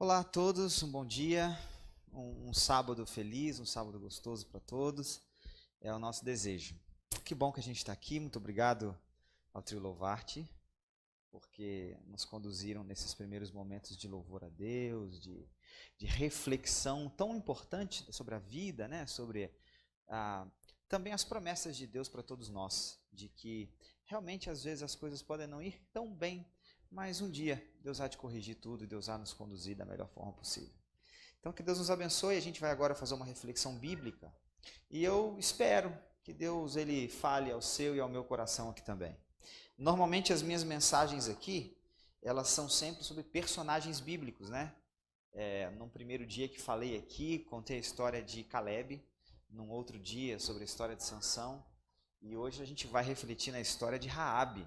Olá a todos, um bom dia, um sábado feliz, um sábado gostoso para todos, é o nosso desejo. Que bom que a gente está aqui, muito obrigado ao Trio Louvarte, porque nos conduziram nesses primeiros momentos de louvor a Deus, de reflexão tão importante sobre a vida, né? Sobre também as promessas de Deus para todos nós, de que realmente às vezes as coisas podem não ir tão bem, mas um dia Deus há de corrigir tudo e Deus há de nos conduzir da melhor forma possível. Então que Deus nos abençoe, a gente vai agora fazer uma reflexão bíblica e eu espero que Deus ele fale ao seu e ao meu coração aqui também. Normalmente as minhas mensagens aqui, elas são sempre sobre personagens bíblicos, né? Num primeiro dia que falei aqui, contei a história de Caleb, num outro dia sobre a história de Sansão, e hoje a gente vai refletir na história de Raabe.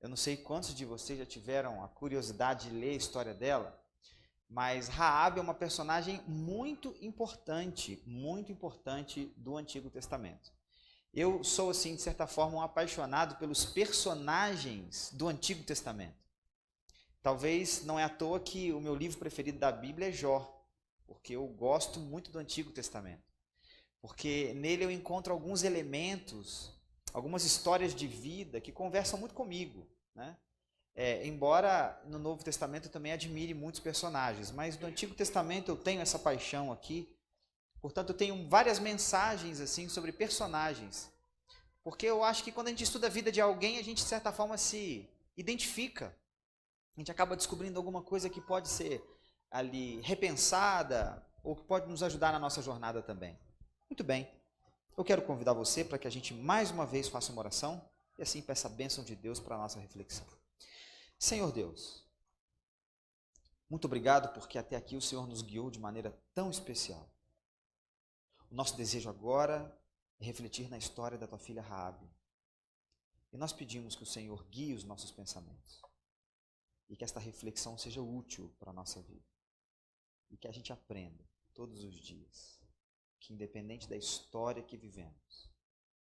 Eu não sei quantos de vocês já tiveram a curiosidade de ler a história dela, mas Raabe é uma personagem muito importante do Antigo Testamento. Eu sou, assim, de certa forma, um apaixonado pelos personagens do Antigo Testamento. Talvez não é à toa que o meu livro preferido da Bíblia é Jó, porque eu gosto muito do Antigo Testamento. Porque nele eu encontro alguns elementos, algumas histórias de vida que conversam muito comigo, né? Embora no Novo Testamento eu também admire muitos personagens, mas no Antigo Testamento eu tenho essa paixão aqui. Portanto, eu tenho várias mensagens assim sobre personagens, porque eu acho que quando a gente estuda a vida de alguém, a gente de certa forma se identifica. A gente acaba descobrindo alguma coisa que pode ser ali repensada ou que pode nos ajudar na nossa jornada também. Muito bem, eu quero convidar você para que a gente mais uma vez faça uma oração e assim peça a bênção de Deus para a nossa reflexão. Senhor Deus, muito obrigado porque até aqui o Senhor nos guiou de maneira tão especial. O nosso desejo agora é refletir na história da tua filha Raabe. E nós pedimos que o Senhor guie os nossos pensamentos e que esta reflexão seja útil para a nossa vida. E que a gente aprenda todos os dias que, independente da história que vivemos,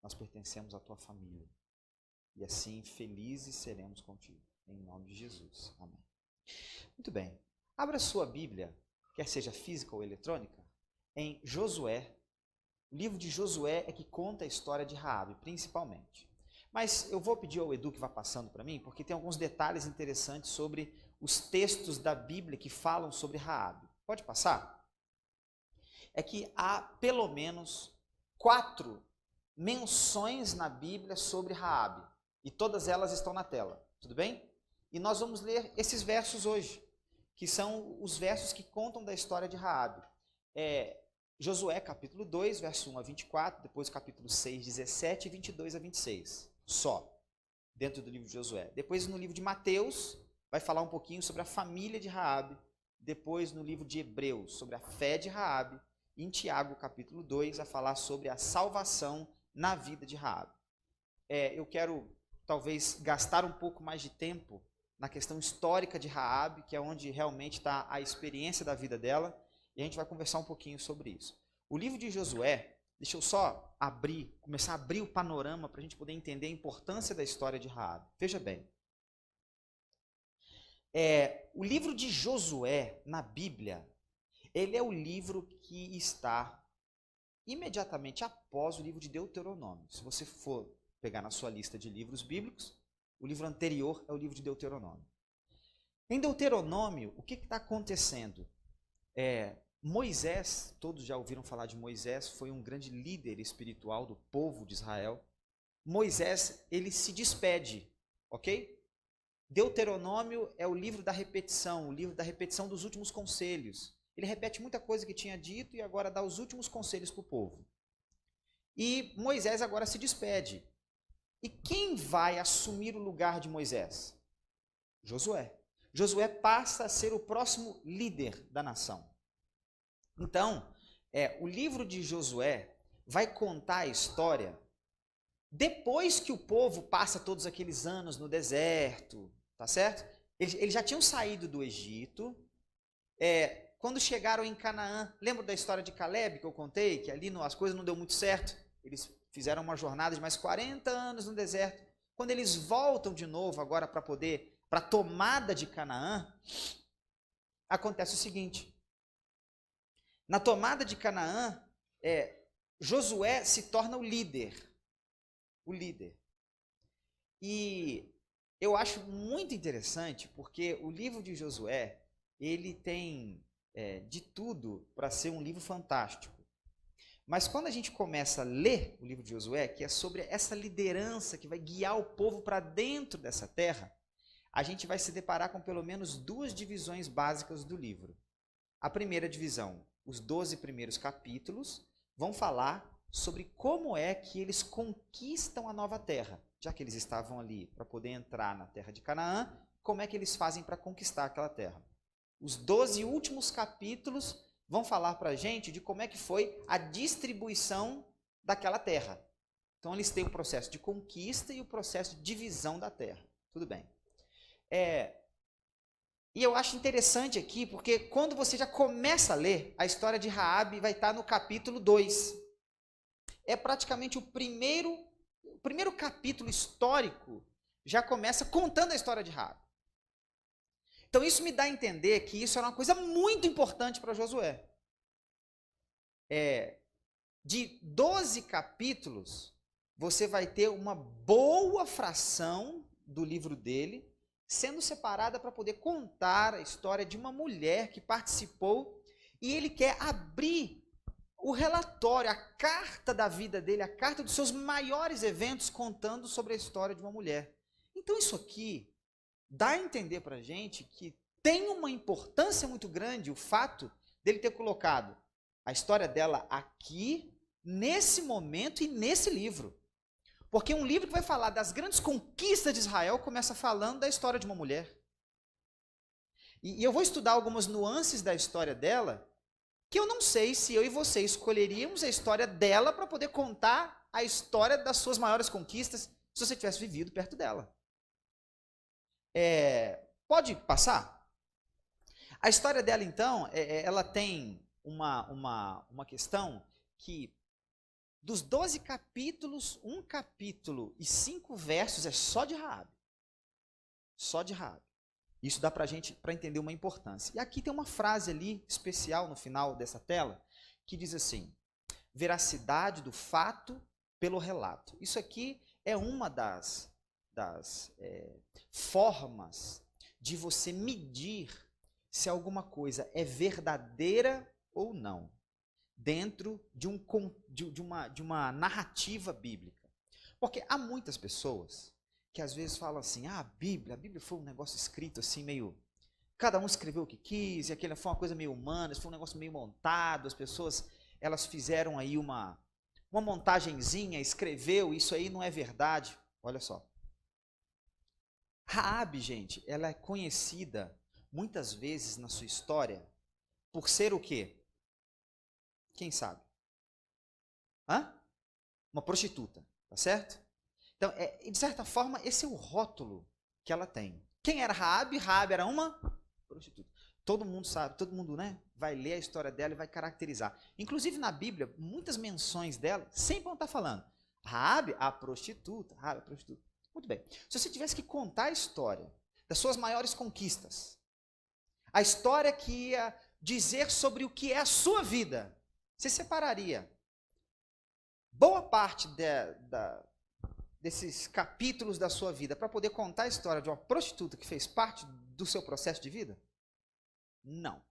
nós pertencemos à tua família. E assim, felizes seremos contigo. Em nome de Jesus. Amém. Muito bem. Abra sua Bíblia, quer seja física ou eletrônica, em Josué. O livro de Josué é que conta a história de Raabe, principalmente. Mas eu vou pedir ao Edu que vá passando para mim, porque tem alguns detalhes interessantes sobre os textos da Bíblia que falam sobre Raabe. Pode passar? É que há pelo menos 4 menções na Bíblia sobre Raabe, e todas elas estão na tela, tudo bem? E nós vamos ler esses versos hoje, que são os versos que contam da história de Raabe. Josué capítulo 2, verso 1 a 24, depois capítulo 6, 17 e 22 a 26, só, dentro do livro de Josué. Depois no livro de Mateus, vai falar um pouquinho sobre a família de Raabe. Depois no livro de Hebreus, sobre a fé de Raabe. E em Tiago capítulo 2, a falar sobre a salvação na vida de Raabe. Eu quero talvez gastar um pouco mais de tempo na questão histórica de Raabe, que é onde realmente está a experiência da vida dela, e a gente vai conversar um pouquinho sobre isso. O livro de Josué, deixa eu só começar a abrir o panorama para a gente poder entender a importância da história de Raabe. Veja bem, o livro de Josué, na Bíblia, ele é o livro que está imediatamente após o livro de Deuteronômio. Se você for pegar na sua lista de livros bíblicos, o livro anterior é o livro de Deuteronômio. Em Deuteronômio, o que está acontecendo? Moisés, todos já ouviram falar de Moisés, foi um grande líder espiritual do povo de Israel. Moisés, ele se despede, ok? Deuteronômio é o livro da repetição dos últimos conselhos. Ele repete muita coisa que tinha dito e agora dá os últimos conselhos para o povo. E Moisés agora se despede. E quem vai assumir o lugar de Moisés? Josué. Josué passa a ser o próximo líder da nação. Então, o livro de Josué vai contar a história depois que o povo passa todos aqueles anos no deserto, tá certo? Eles já tinham saído do Egito. Quando chegaram em Canaã, lembra da história de Caleb que eu contei? Que ali as coisas não deu muito certo. Eles fizeram uma jornada de mais 40 anos no deserto. Quando eles voltam de novo agora para a tomada de Canaã, acontece o seguinte. Na tomada de Canaã, Josué se torna o líder. O líder. E eu acho muito interessante, porque o livro de Josué, ele tem de tudo para ser um livro fantástico. Mas quando a gente começa a ler o livro de Josué, que é sobre essa liderança que vai guiar o povo para dentro dessa terra, a gente vai se deparar com pelo menos duas divisões básicas do livro. A primeira divisão, os 12 primeiros capítulos, vão falar sobre como é que eles conquistam a nova terra. Já que eles estavam ali para poder entrar na terra de Canaã, como é que eles fazem para conquistar aquela terra? Os 12 últimos capítulos vão falar para a gente de como é que foi a distribuição daquela terra. Então, eles têm o processo de conquista e o processo de divisão da terra. Tudo bem. E eu acho interessante aqui, porque quando você já começa a ler, a história de Raabe vai estar no capítulo 2. É praticamente o primeiro capítulo histórico, já começa contando a história de Raabe. Então isso me dá a entender que isso era uma coisa muito importante para Josué. De 12 capítulos, você vai ter uma boa fração do livro dele sendo separada para poder contar a história de uma mulher que participou, e ele quer abrir o relatório, a carta da vida dele, a carta dos seus maiores eventos, contando sobre a história de uma mulher. Então isso aqui dá a entender para a gente que tem uma importância muito grande o fato dele ter colocado a história dela aqui, nesse momento e nesse livro. Porque um livro que vai falar das grandes conquistas de Israel começa falando da história de uma mulher. E eu vou estudar algumas nuances da história dela, que eu não sei se eu e você escolheríamos a história dela para poder contar a história das suas maiores conquistas se você tivesse vivido perto dela. Pode passar? A história dela, então, ela tem uma questão que dos 12 capítulos, 1 capítulo e 5 versos é só de Raabe. Só de Raabe. Isso dá para entender uma importância. E aqui tem uma frase ali especial no final dessa tela que diz assim: veracidade do fato pelo relato. Isso aqui é uma das formas de você medir se alguma coisa é verdadeira ou não dentro de uma narrativa bíblica. Porque há muitas pessoas que às vezes falam assim, a Bíblia foi um negócio escrito assim meio... Cada um escreveu o que quis, e aquilo foi uma coisa meio humana, foi um negócio meio montado, as pessoas elas fizeram aí uma montagenzinha, escreveu, isso aí não é verdade. Olha só. Raabe, gente, ela é conhecida muitas vezes na sua história por ser o quê? Quem sabe? Uma prostituta, tá certo? Então, de certa forma, esse é o rótulo que ela tem. Quem era Raabe? Raabe era uma prostituta. Todo mundo sabe, todo mundo, né, vai ler a história dela e vai caracterizar. Inclusive na Bíblia, muitas menções dela sempre vão estar falando Raabe, a prostituta, Raabe, a prostituta. Muito bem. Se você tivesse que contar a história das suas maiores conquistas, a história que ia dizer sobre o que é a sua vida, você separaria boa parte desses capítulos da sua vida para poder contar a história de uma prostituta que fez parte do seu processo de vida? Não.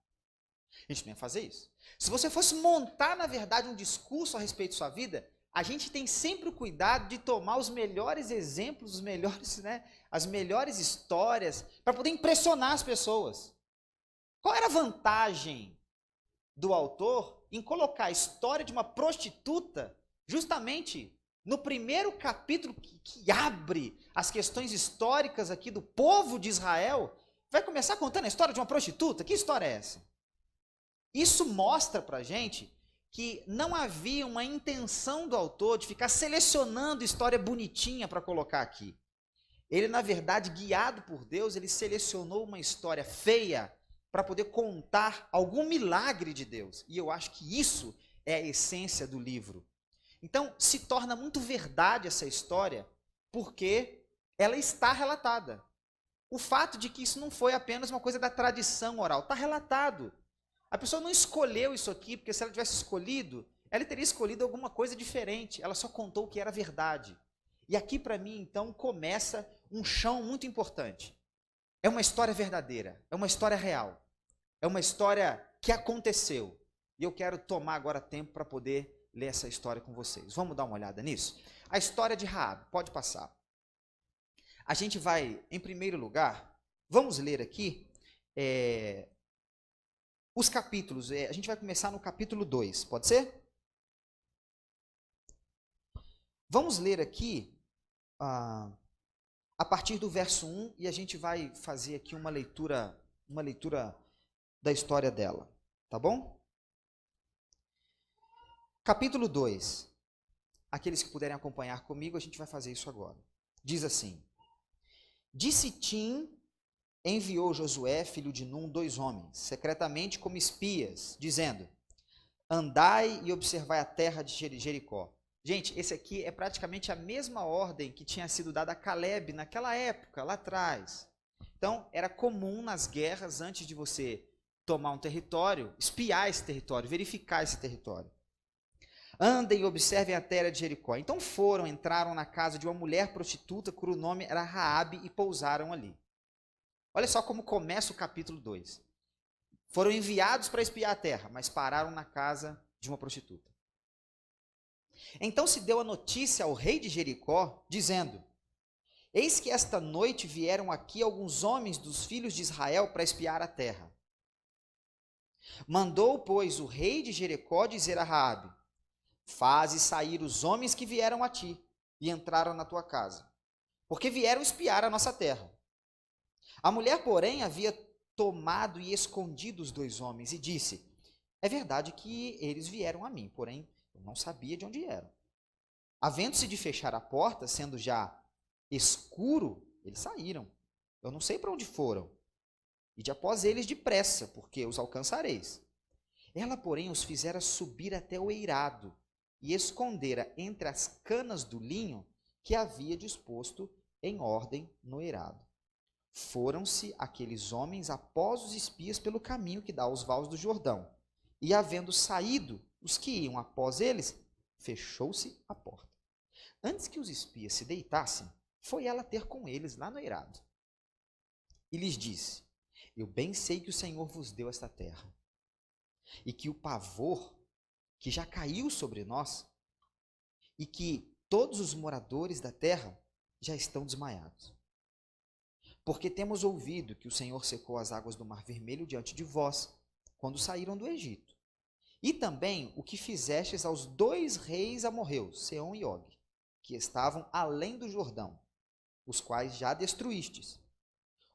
A gente não ia fazer isso. Se você fosse montar, na verdade, um discurso a respeito de sua vida, a gente tem sempre o cuidado de tomar os melhores exemplos, as melhores histórias, para poder impressionar as pessoas. Qual era a vantagem do autor em colocar a história de uma prostituta justamente no primeiro capítulo que abre as questões históricas aqui do povo de Israel? Vai começar contando a história de uma prostituta? Que história é essa? Isso mostra pra gente que não havia uma intenção do autor de ficar selecionando história bonitinha para colocar aqui. Ele, na verdade, guiado por Deus, ele selecionou uma história feia para poder contar algum milagre de Deus. E eu acho que isso é a essência do livro. Então, se torna muito verdade essa história, porque ela está relatada. o fato de que isso não foi apenas uma coisa da tradição oral, está relatado. A pessoa não escolheu isso aqui, porque se ela tivesse escolhido, ela teria escolhido alguma coisa diferente, ela só contou o que era verdade. E aqui para mim, então, começa um chão muito importante. É uma história verdadeira, é uma história real, é uma história que aconteceu. E eu quero tomar agora tempo para poder ler essa história com vocês. Vamos dar uma olhada nisso? A história de Raabe, pode passar. A gente vai, em primeiro lugar, vamos ler aqui os capítulos. A gente vai começar no capítulo 2, pode ser? Vamos ler aqui a partir do verso 1 e a gente vai fazer aqui uma leitura da história dela, tá bom? Capítulo 2. Aqueles que puderem acompanhar comigo, a gente vai fazer isso agora. Diz assim: De Sitim enviou Josué, filho de Num, 2 homens, secretamente como espias, dizendo: Andai e observai a terra de Jericó. Gente, esse aqui é praticamente a mesma ordem que tinha sido dada a Caleb naquela época, lá atrás. Então, era comum nas guerras, antes de você tomar um território, espiar esse território, verificar esse território. Andem e observem a terra de Jericó. Então entraram na casa de uma mulher prostituta, cujo nome era Raabe, e pousaram ali. Olha só como começa o capítulo 2. Foram enviados para espiar a terra, mas pararam na casa de uma prostituta. Então se deu a notícia ao rei de Jericó, dizendo: Eis que esta noite vieram aqui alguns homens dos filhos de Israel para espiar a terra. Mandou, pois, o rei de Jericó dizer a Raabe: Faze sair os homens que vieram a ti e entraram na tua casa, porque vieram espiar a nossa terra. A mulher, porém, havia tomado e escondido os 2 homens e disse: É verdade que eles vieram a mim, porém eu não sabia de onde eram. Havendo-se de fechar a porta, sendo já escuro, eles saíram. Eu não sei para onde foram. Ide após eles depressa, porque os alcançareis. Ela, porém, os fizera subir até o eirado e escondera entre as canas do linho que havia disposto em ordem no eirado. Foram-se aqueles homens após os espias pelo caminho que dá aos vales do Jordão. E havendo saído os que iam após eles, fechou-se a porta. Antes que os espias se deitassem, foi ela ter com eles lá no eirado. E lhes disse: Eu bem sei que o Senhor vos deu esta terra, e que o pavor que já caiu sobre nós, e que todos os moradores da terra já estão desmaiados. Porque temos ouvido que o Senhor secou as águas do Mar Vermelho diante de vós, quando saíram do Egito. E também o que fizestes aos 2 reis amorreus, Seom e Og, que estavam além do Jordão, os quais já destruístes.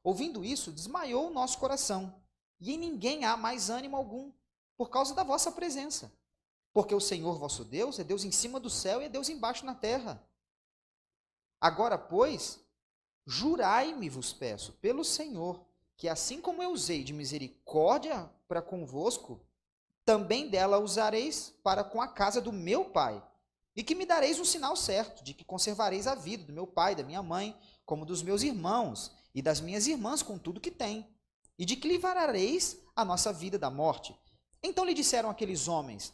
Ouvindo isso, desmaiou o nosso coração, e em ninguém há mais ânimo algum, por causa da vossa presença. Porque o Senhor vosso Deus é Deus em cima do céu e é Deus embaixo na terra. Agora, pois, jurai-me, vos peço, pelo Senhor, que assim como eu usei de misericórdia para convosco, também dela usareis para com a casa do meu pai, e que me dareis um sinal certo, de que conservareis a vida do meu pai, da minha mãe, como dos meus irmãos e das minhas irmãs com tudo que tem, e de que livrareis a nossa vida da morte. Então lhe disseram aqueles homens: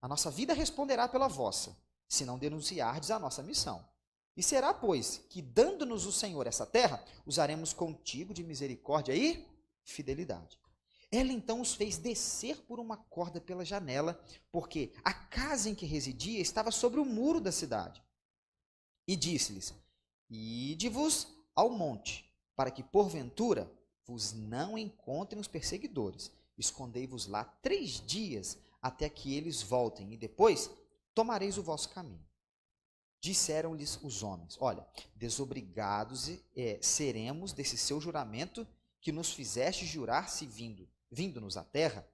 A nossa vida responderá pela vossa, se não denunciardes a nossa missão. E será, pois, que dando-nos o Senhor essa terra, usaremos contigo de misericórdia e fidelidade. Ela então os fez descer por uma corda pela janela, porque a casa em que residia estava sobre o muro da cidade. E disse-lhes: Ide-vos ao monte, para que porventura vos não encontrem os perseguidores. Escondei-vos lá 3 dias, até que eles voltem, e depois tomareis o vosso caminho. Disseram-lhes os homens: Olha, desobrigados seremos desse seu juramento que nos fizeste jurar se vindo-nos à terra,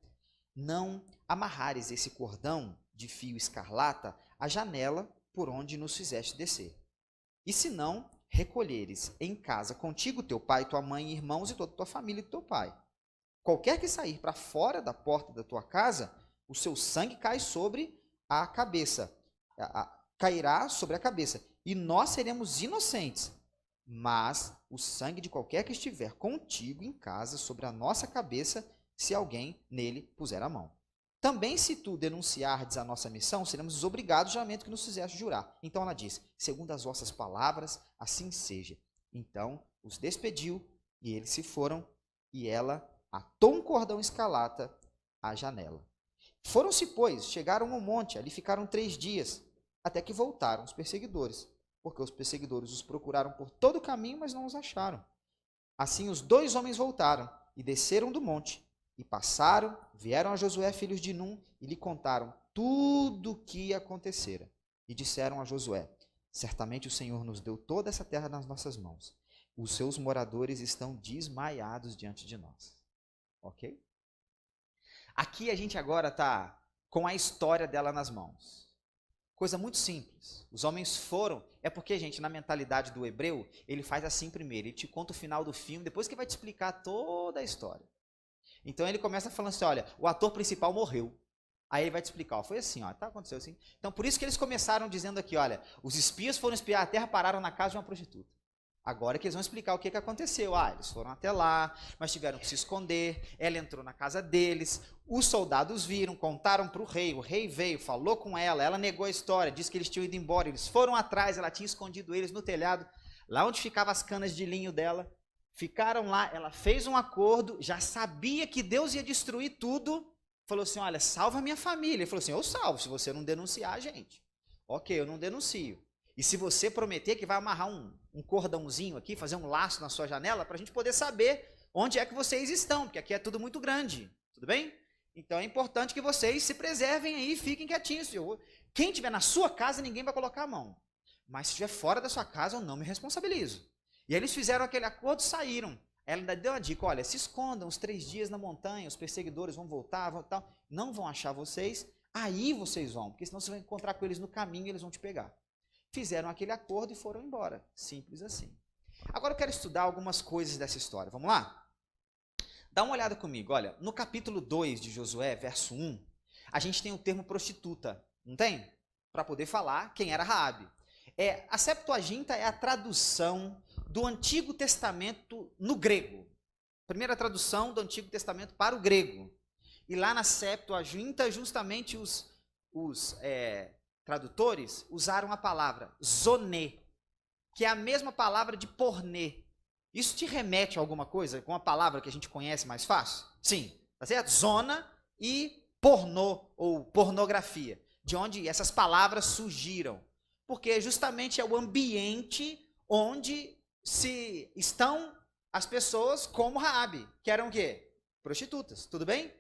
não amarrares esse cordão de fio escarlata à janela por onde nos fizeste descer. E se não, recolheres em casa contigo teu pai, tua mãe, irmãos e toda a tua família e teu pai. Qualquer que sair para fora da porta da tua casa, o seu sangue cai sobre a cabeça, cairá sobre a cabeça, e nós seremos inocentes, mas o sangue de qualquer que estiver contigo em casa sobre a nossa cabeça, se alguém nele puser a mão. Também se tu denunciardes a nossa missão, seremos obrigados ao juramento que nos fizeste jurar. Então ela diz, segundo as vossas palavras, assim seja. Então os despediu e eles se foram, e ela atou um cordão escarlata à janela. Foram-se, pois, chegaram ao monte, ali ficaram 3 dias, até que voltaram os perseguidores, porque os perseguidores os procuraram por todo o caminho, mas não os acharam. Assim os 2 homens voltaram e desceram do monte, e passaram, vieram a Josué, filhos de Num, e lhe contaram tudo o que acontecera. E disseram a Josué, certamente o Senhor nos deu toda essa terra nas nossas mãos. Os seus moradores estão desmaiados diante de nós. Ok? Aqui a gente agora está com a história dela nas mãos. Coisa muito simples. Os homens foram... É porque, gente, na mentalidade do hebreu, ele faz assim primeiro. Ele te conta o final do filme, depois que vai te explicar toda a história. Então ele começa falando assim, olha, o ator principal morreu. Aí ele vai te explicar, ó, foi assim, ó, tá, aconteceu assim. Então por isso que eles começaram dizendo aqui, olha, os espias foram espiar a terra, pararam na casa de uma prostituta. Agora que eles vão explicar o que aconteceu. Ah, eles foram até lá, mas tiveram que se esconder, ela entrou na casa deles, os soldados viram, contaram para o rei veio, falou com ela negou a história, disse que eles tinham ido embora, eles foram atrás, ela tinha escondido eles no telhado, lá onde ficavam as canas de linho dela. Ficaram lá, ela fez um acordo, já sabia que Deus ia destruir tudo, falou assim, olha, salva a minha família. Ele falou assim, eu salvo, se você não denunciar a gente. Ok, eu não denuncio. E se você prometer que vai amarrar um cordãozinho aqui, fazer um laço na sua janela, para a gente poder saber onde é que vocês estão, porque aqui é tudo muito grande, tudo bem? Então é importante que vocês se preservem aí, fiquem quietinhos. Quem estiver na sua casa, ninguém vai colocar a mão. Mas se estiver fora da sua casa, eu não me responsabilizo. E aí eles fizeram aquele acordo e saíram. Ela ainda deu uma dica, olha, se escondam os 3 dias na montanha, os perseguidores vão voltar, não vão achar vocês, aí vocês vão, porque senão você vai encontrar com eles no caminho e eles vão te pegar. Fizeram aquele acordo e foram embora, simples assim. Agora eu quero estudar algumas coisas dessa história, vamos lá? Dá uma olhada comigo, olha, no capítulo 2 de Josué, verso 1, a gente tem o termo prostituta, não tem? Para poder falar quem era Raabe. A Septuaginta é a tradução do Antigo Testamento no grego. Primeira tradução do Antigo Testamento para o grego. E lá na Septuaginta, justamente os tradutores usaram a palavra zoné, que é a mesma palavra de pornê. Isso te remete a alguma coisa com a palavra que a gente conhece mais fácil? Sim, tá certo? Zona e pornô, ou pornografia, de onde essas palavras surgiram. Porque justamente é o ambiente onde se estão as pessoas como Raabe, que eram o quê? Prostitutas, tudo bem?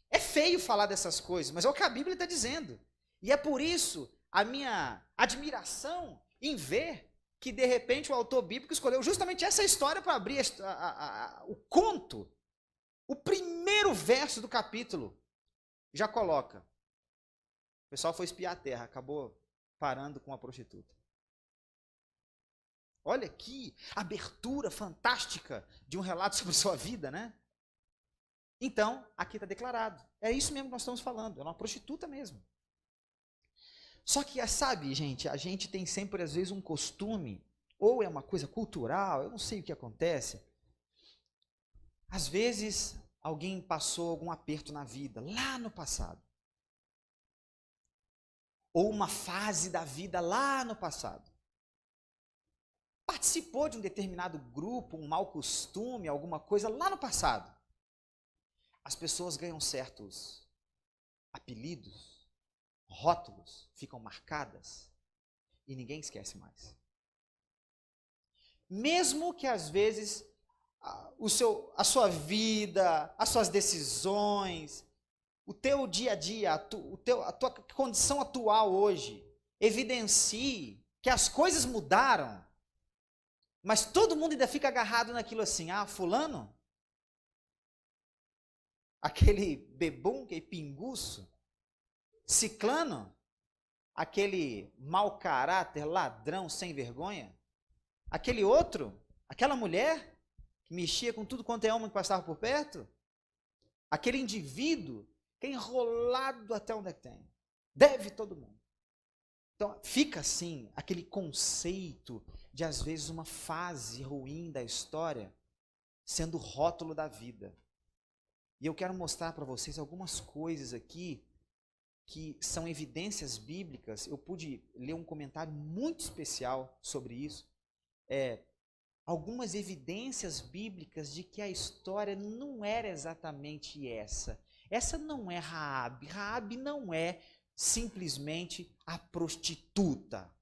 É feio falar dessas coisas, mas é o que a Bíblia está dizendo. E é por isso a minha admiração em ver que, de repente, o autor bíblico escolheu justamente essa história para abrir o conto. O primeiro verso do capítulo já coloca. O pessoal foi espiar a terra, acabou parando com a prostituta. Olha que abertura fantástica de um relato sobre sua vida, né? Então, aqui está declarado. É isso mesmo que nós estamos falando, é uma prostituta mesmo. Só que, sabe, gente, a gente tem sempre, às vezes, um costume, ou é uma coisa cultural, eu não sei o que acontece. Às vezes, alguém passou algum aperto na vida, lá no passado. Ou uma fase da vida lá no passado. Participou de um determinado grupo, um mau costume, alguma coisa lá no passado. As pessoas ganham certos apelidos, rótulos, ficam marcadas e ninguém esquece mais. Mesmo que às vezes a sua vida, as suas decisões, o teu dia a dia, a tua condição atual hoje, evidencie que as coisas mudaram, mas todo mundo ainda fica agarrado naquilo assim, fulano, aquele bebum, aquele pinguço, ciclano, aquele mau caráter, ladrão, sem vergonha, aquele outro, aquela mulher que mexia com tudo quanto é homem que passava por perto, aquele indivíduo que é enrolado até onde é que tem, deve todo mundo. Então fica assim, aquele conceito de às vezes uma fase ruim da história sendo o rótulo da vida. E eu quero mostrar para vocês algumas coisas aqui que são evidências bíblicas. Eu pude ler um comentário muito especial sobre isso. Algumas evidências bíblicas de que a história não era exatamente essa. Essa não é Raabe. Raabe não é simplesmente a prostituta.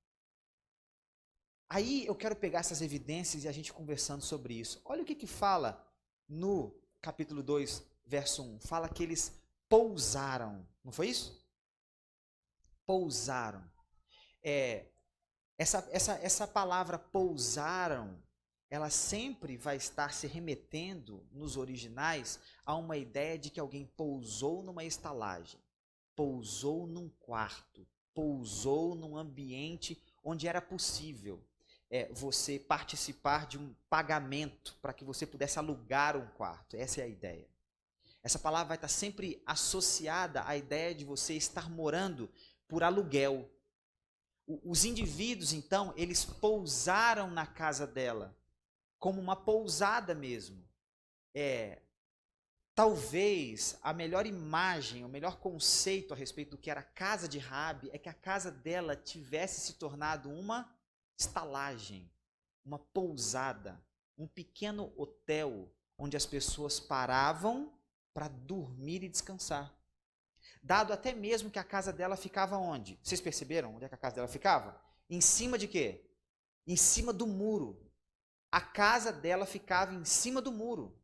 Aí eu quero pegar essas evidências e a gente conversando sobre isso. Olha o que fala no capítulo 2, verso 1. Fala que eles pousaram. Não foi isso? Pousaram. Essa palavra pousaram, ela sempre vai estar se remetendo nos originais a uma ideia de que alguém pousou numa estalagem, pousou num quarto, pousou num ambiente onde era possível você participar de um pagamento para que você pudesse alugar um quarto. Essa é a ideia. Essa palavra vai estar sempre associada à ideia de você estar morando por aluguel. Os indivíduos, então, eles pousaram na casa dela, como uma pousada mesmo. Talvez a melhor imagem, o melhor conceito a respeito do que era a casa de Raabe é que a casa dela tivesse se tornado uma estalagem, uma pousada, um pequeno hotel onde as pessoas paravam para dormir e descansar. Dado até mesmo que a casa dela ficava onde? Vocês perceberam onde é que a casa dela ficava? Em cima de quê? Em cima do muro. A casa dela ficava em cima do muro.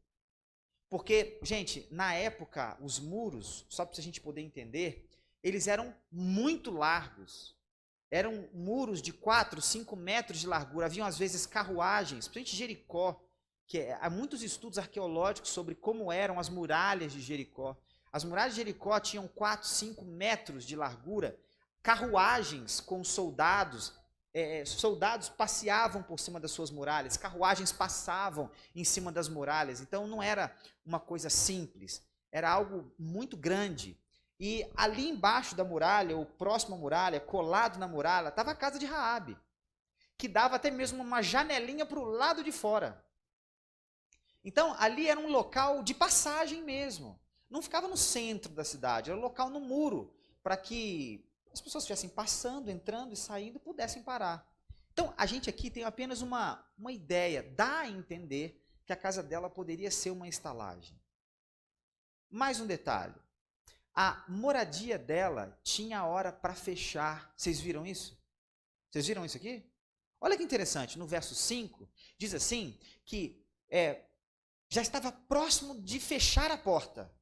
Porque, gente, na época, os muros, só para a gente poder entender, eles eram muito largos. Eram muros de 4, 5 metros de largura. Haviam, às vezes, carruagens, principalmente Jericó, que há muitos estudos arqueológicos sobre como eram as muralhas de Jericó. As muralhas de Jericó tinham 4, 5 metros de largura, carruagens com soldados, soldados passeavam por cima das suas muralhas, carruagens passavam em cima das muralhas, então não era uma coisa simples, era algo muito grande. E ali embaixo da muralha, ou próximo à muralha, colado na muralha, estava a casa de Raabe, que dava até mesmo uma janelinha para o lado de fora. Então ali era um local de passagem mesmo. Não ficava no centro da cidade, era um local no muro, para que as pessoas estivessem passando, entrando e saindo, pudessem parar. Então, a gente aqui tem apenas uma ideia, dá a entender que a casa dela poderia ser uma estalagem. Mais um detalhe, a moradia dela tinha hora para fechar. Vocês viram isso? Vocês viram isso aqui? Olha que interessante, no verso 5, diz assim, que já estava próximo de fechar a porta.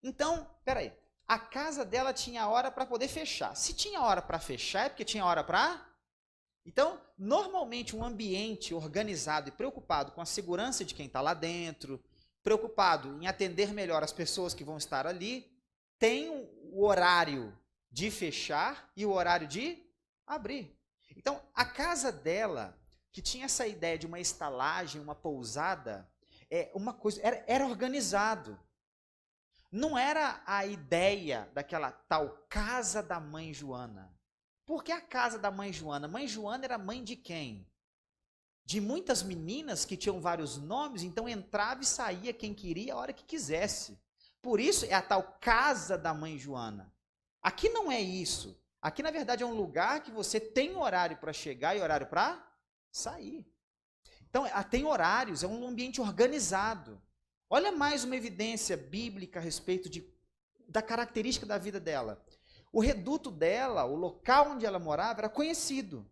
Então, peraí, a casa dela tinha hora para poder fechar. Se tinha hora para fechar, é porque tinha hora para... Então, normalmente um ambiente organizado e preocupado com a segurança de quem está lá dentro, preocupado em atender melhor as pessoas que vão estar ali, tem o horário de fechar e o horário de abrir. Então, a casa dela, que tinha essa ideia de uma estalagem, uma pousada, uma coisa, era organizado. Não era a ideia daquela tal casa da mãe Joana. Por que a casa da mãe Joana? Mãe Joana era mãe de quem? De muitas meninas que tinham vários nomes, então entrava e saía quem queria a hora que quisesse. Por isso é a tal casa da mãe Joana. Aqui não é isso. Aqui, na verdade, é um lugar que você tem horário para chegar e horário para sair. Então, tem horários, é um ambiente organizado. Olha mais uma evidência bíblica a respeito da característica da vida dela. O reduto dela, o local onde ela morava, era conhecido.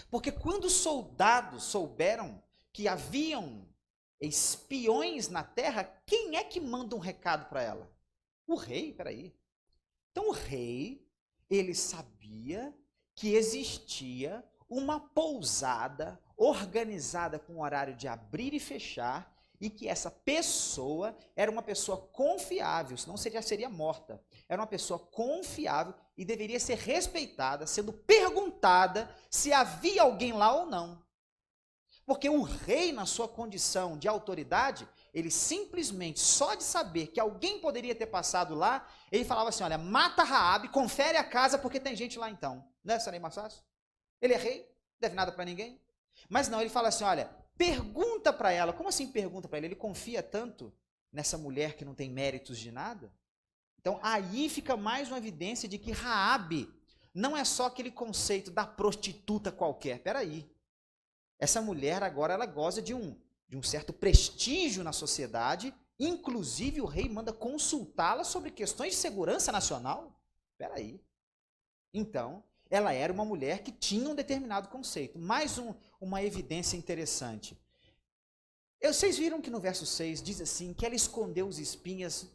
Porque quando os soldados souberam que haviam espiões na terra, quem é que manda um recado para ela? O rei, peraí. Então o rei, ele sabia que existia uma pousada organizada com horário de abrir e fechar, e que essa pessoa era uma pessoa confiável, senão seria morta. Era uma pessoa confiável e deveria ser respeitada, sendo perguntada se havia alguém lá ou não. Porque o rei, na sua condição de autoridade, ele simplesmente, só de saber que alguém poderia ter passado lá, ele falava assim, olha, mata Raabe, confere a casa porque tem gente lá então. Não é, seria mais fácil? Ele é rei. Deve nada para ninguém. Mas não, ele fala assim, olha, pergunta para ela. Como assim pergunta para ele? Ele confia tanto nessa mulher que não tem méritos de nada? Então, aí fica mais uma evidência de que Raabe não é só aquele conceito da prostituta qualquer. Peraí. Essa mulher agora ela goza de um certo prestígio na sociedade. Inclusive, o rei manda consultá-la sobre questões de segurança nacional. Peraí. Então, ela era uma mulher que tinha um determinado conceito. Mais uma evidência interessante. Vocês viram que no verso 6 diz assim, que ela escondeu os espias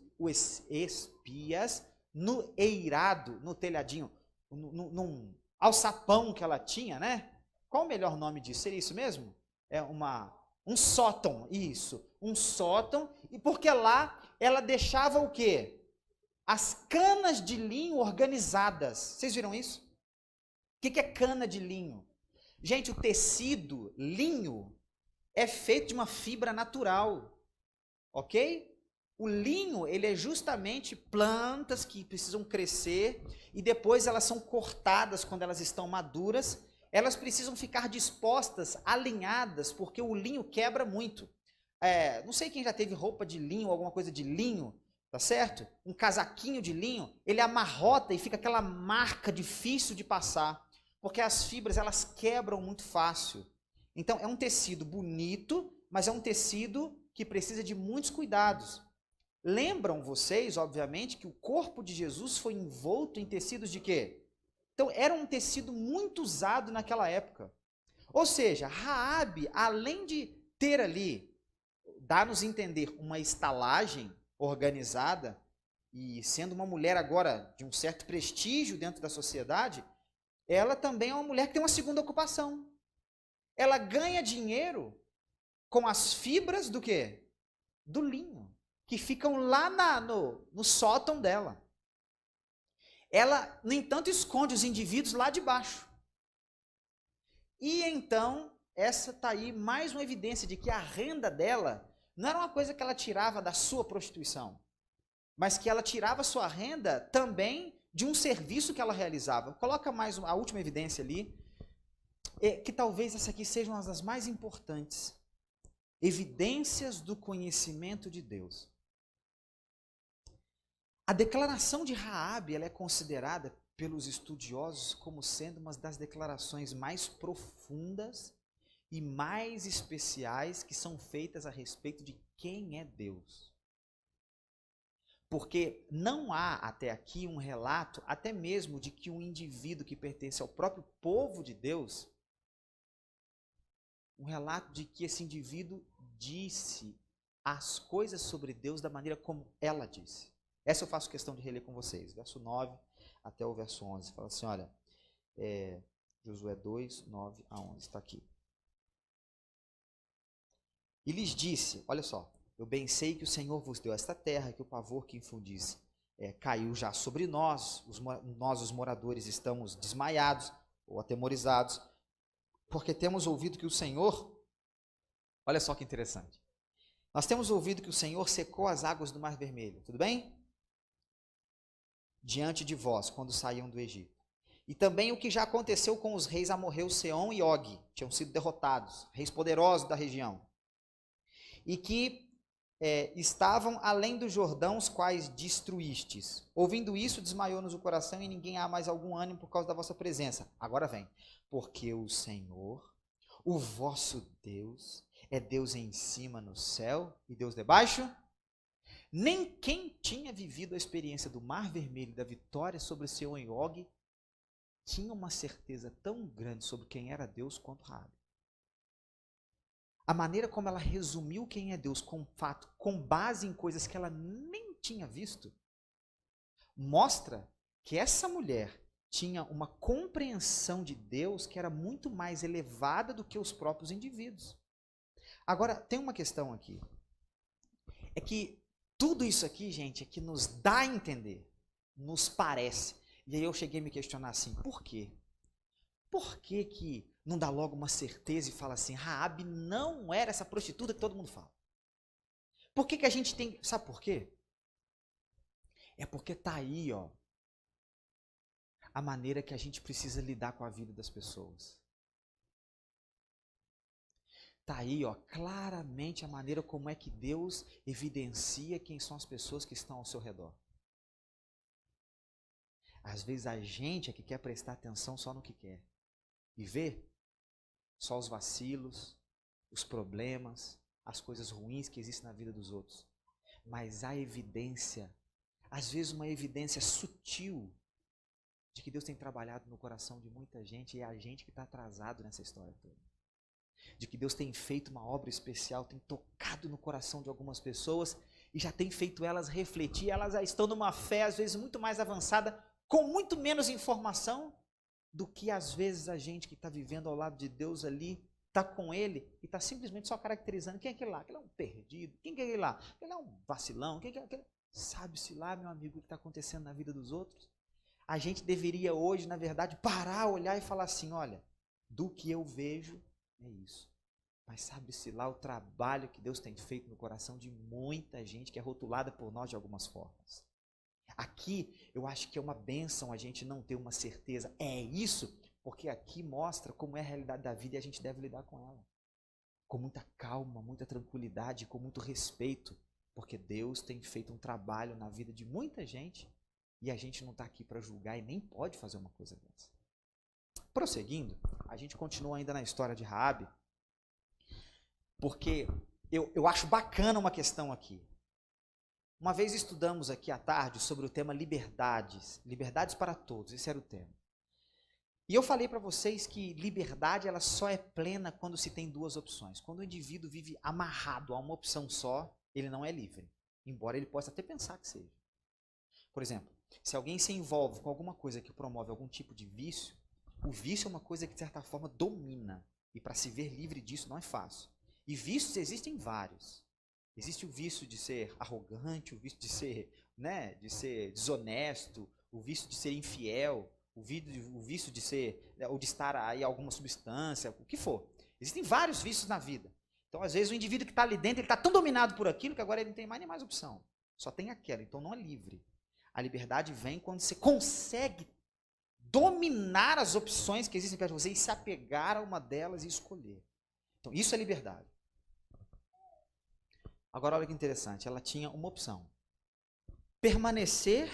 no eirado, no telhadinho, num alçapão que ela tinha, né? Qual o melhor nome disso? Seria isso mesmo? É um sótão, isso. Um sótão, e porque lá ela deixava o quê? As canas de linho organizadas. Vocês viram isso? O que é cana de linho? Gente, o tecido, linho, é feito de uma fibra natural, ok? O linho, ele é justamente plantas que precisam crescer e depois elas são cortadas quando elas estão maduras. Elas precisam ficar dispostas, alinhadas, porque o linho quebra muito. Não sei quem já teve roupa de linho ou alguma coisa de linho, tá certo? Um casaquinho de linho, ele amarrota e fica aquela marca difícil de passar, porque as fibras elas quebram muito fácil. Então é um tecido bonito, mas é um tecido que precisa de muitos cuidados. Lembram vocês, obviamente, que o corpo de Jesus foi envolto em tecidos de quê? Então era um tecido muito usado naquela época. Ou seja, Raabe, além de ter ali, dá-nos entender, uma estalagem organizada, e sendo uma mulher agora de um certo prestígio dentro da sociedade, ela também é uma mulher que tem uma segunda ocupação. Ela ganha dinheiro com as fibras do quê? Do linho, que ficam lá no sótão dela. Ela, no entanto, esconde os indivíduos lá de baixo. E então, essa está aí mais uma evidência de que a renda dela não era uma coisa que ela tirava da sua prostituição, mas que ela tirava sua renda também de um serviço que ela realizava. Coloca mais a última evidência ali, que talvez essa aqui seja uma das mais importantes. Evidências do conhecimento de Deus. A declaração de Raabe, ela é considerada pelos estudiosos como sendo uma das declarações mais profundas e mais especiais que são feitas a respeito de quem é Deus. Porque não há até aqui um relato, até mesmo de que um indivíduo que pertence ao próprio povo de Deus, um relato de que esse indivíduo disse as coisas sobre Deus da maneira como ela disse. Essa eu faço questão de reler com vocês, verso 9 até o verso 11. Fala assim, olha, Josué 2, 9 a 11, está aqui. E lhes disse, olha só, eu bem sei que o Senhor vos deu esta terra, que o pavor que infundisse caiu já sobre nós, os moradores estamos desmaiados ou atemorizados, porque temos ouvido que o Senhor, olha só que interessante, nós temos ouvido que o Senhor secou as águas do Mar Vermelho, tudo bem? Diante de vós, quando saíam do Egito. E também o que já aconteceu com os reis Amorreu, Seom e Og, tinham sido derrotados, reis poderosos da região. E que estavam além do Jordão, os quais destruístes. Ouvindo isso, desmaiou-nos o coração e ninguém há mais algum ânimo por causa da vossa presença. Agora vem. Porque o Senhor, o vosso Deus, é Deus em cima no céu e Deus debaixo. Nem quem tinha vivido a experiência do Mar Vermelho, da vitória sobre Seom e Og, tinha uma certeza tão grande sobre quem era Deus quanto Raabe. A maneira como ela resumiu quem é Deus com fato, com base em coisas que ela nem tinha visto, mostra que essa mulher tinha uma compreensão de Deus que era muito mais elevada do que os próprios indivíduos. Agora, tem uma questão aqui. É que tudo isso aqui, gente, é que nos dá a entender, nos parece. E aí eu cheguei a me questionar assim, por quê? Por que que não dá logo uma certeza e fala assim, Raabe não era essa prostituta que todo mundo fala? Por que que a gente tem... Sabe por quê? É porque tá aí, ó, a maneira que a gente precisa lidar com a vida das pessoas. Está aí, ó, claramente a maneira como é que Deus evidencia quem são as pessoas que estão ao seu redor. Às vezes a gente é que quer prestar atenção só no que quer. E vê só os vacilos, os problemas, as coisas ruins que existem na vida dos outros. Mas há evidência, às vezes uma evidência sutil, de que Deus tem trabalhado no coração de muita gente e é a gente que está atrasado nessa história toda. De que Deus tem feito uma obra especial, tem tocado no coração de algumas pessoas e já tem feito elas refletir, elas já estão numa fé às vezes muito mais avançada, com muito menos informação do que às vezes a gente que está vivendo ao lado de Deus ali, está com Ele e está simplesmente só caracterizando quem é aquele lá, aquele é um perdido, quem é aquele lá, aquele é um vacilão, quem é aquele... Sabe-se lá, meu amigo, o que está acontecendo na vida dos outros? A gente deveria hoje, na verdade, parar, olhar e falar assim, olha, do que eu vejo é isso. Mas sabe-se lá o trabalho que Deus tem feito no coração de muita gente que é rotulada por nós de algumas formas. Aqui, eu acho que é uma bênção a gente não ter uma certeza. É isso, porque aqui mostra como é a realidade da vida e a gente deve lidar com ela. Com muita calma, muita tranquilidade, com muito respeito. Porque Deus tem feito um trabalho na vida de muita gente e a gente não está aqui para julgar e nem pode fazer uma coisa dessa. Prosseguindo, a gente continua ainda na história de Raabe, porque eu acho bacana uma questão aqui. Uma vez estudamos aqui à tarde sobre o tema liberdades, liberdades para todos, esse era o tema. E eu falei para vocês que liberdade ela só é plena quando se tem duas opções. Quando o indivíduo vive amarrado a uma opção só, ele não é livre, embora ele possa até pensar que seja. Por exemplo, se alguém se envolve com alguma coisa que promove algum tipo de vício, o vício é uma coisa que de certa forma domina, e para se ver livre disso não é fácil. E vícios existem vários. Existe o vício de ser arrogante, o vício de ser, de ser desonesto, o vício de ser infiel, o vício de ser, ou de estar aí alguma substância, o que for. Existem vários vícios na vida. Então, às vezes, o indivíduo que está ali dentro, ele está tão dominado por aquilo que agora ele não tem mais nem mais opção. Só tem aquela, então não é livre. A liberdade vem quando você consegue dominar as opções que existem perto de você e se apegar a uma delas e escolher. Então, isso é liberdade. Agora, olha que interessante, ela tinha uma opção. Permanecer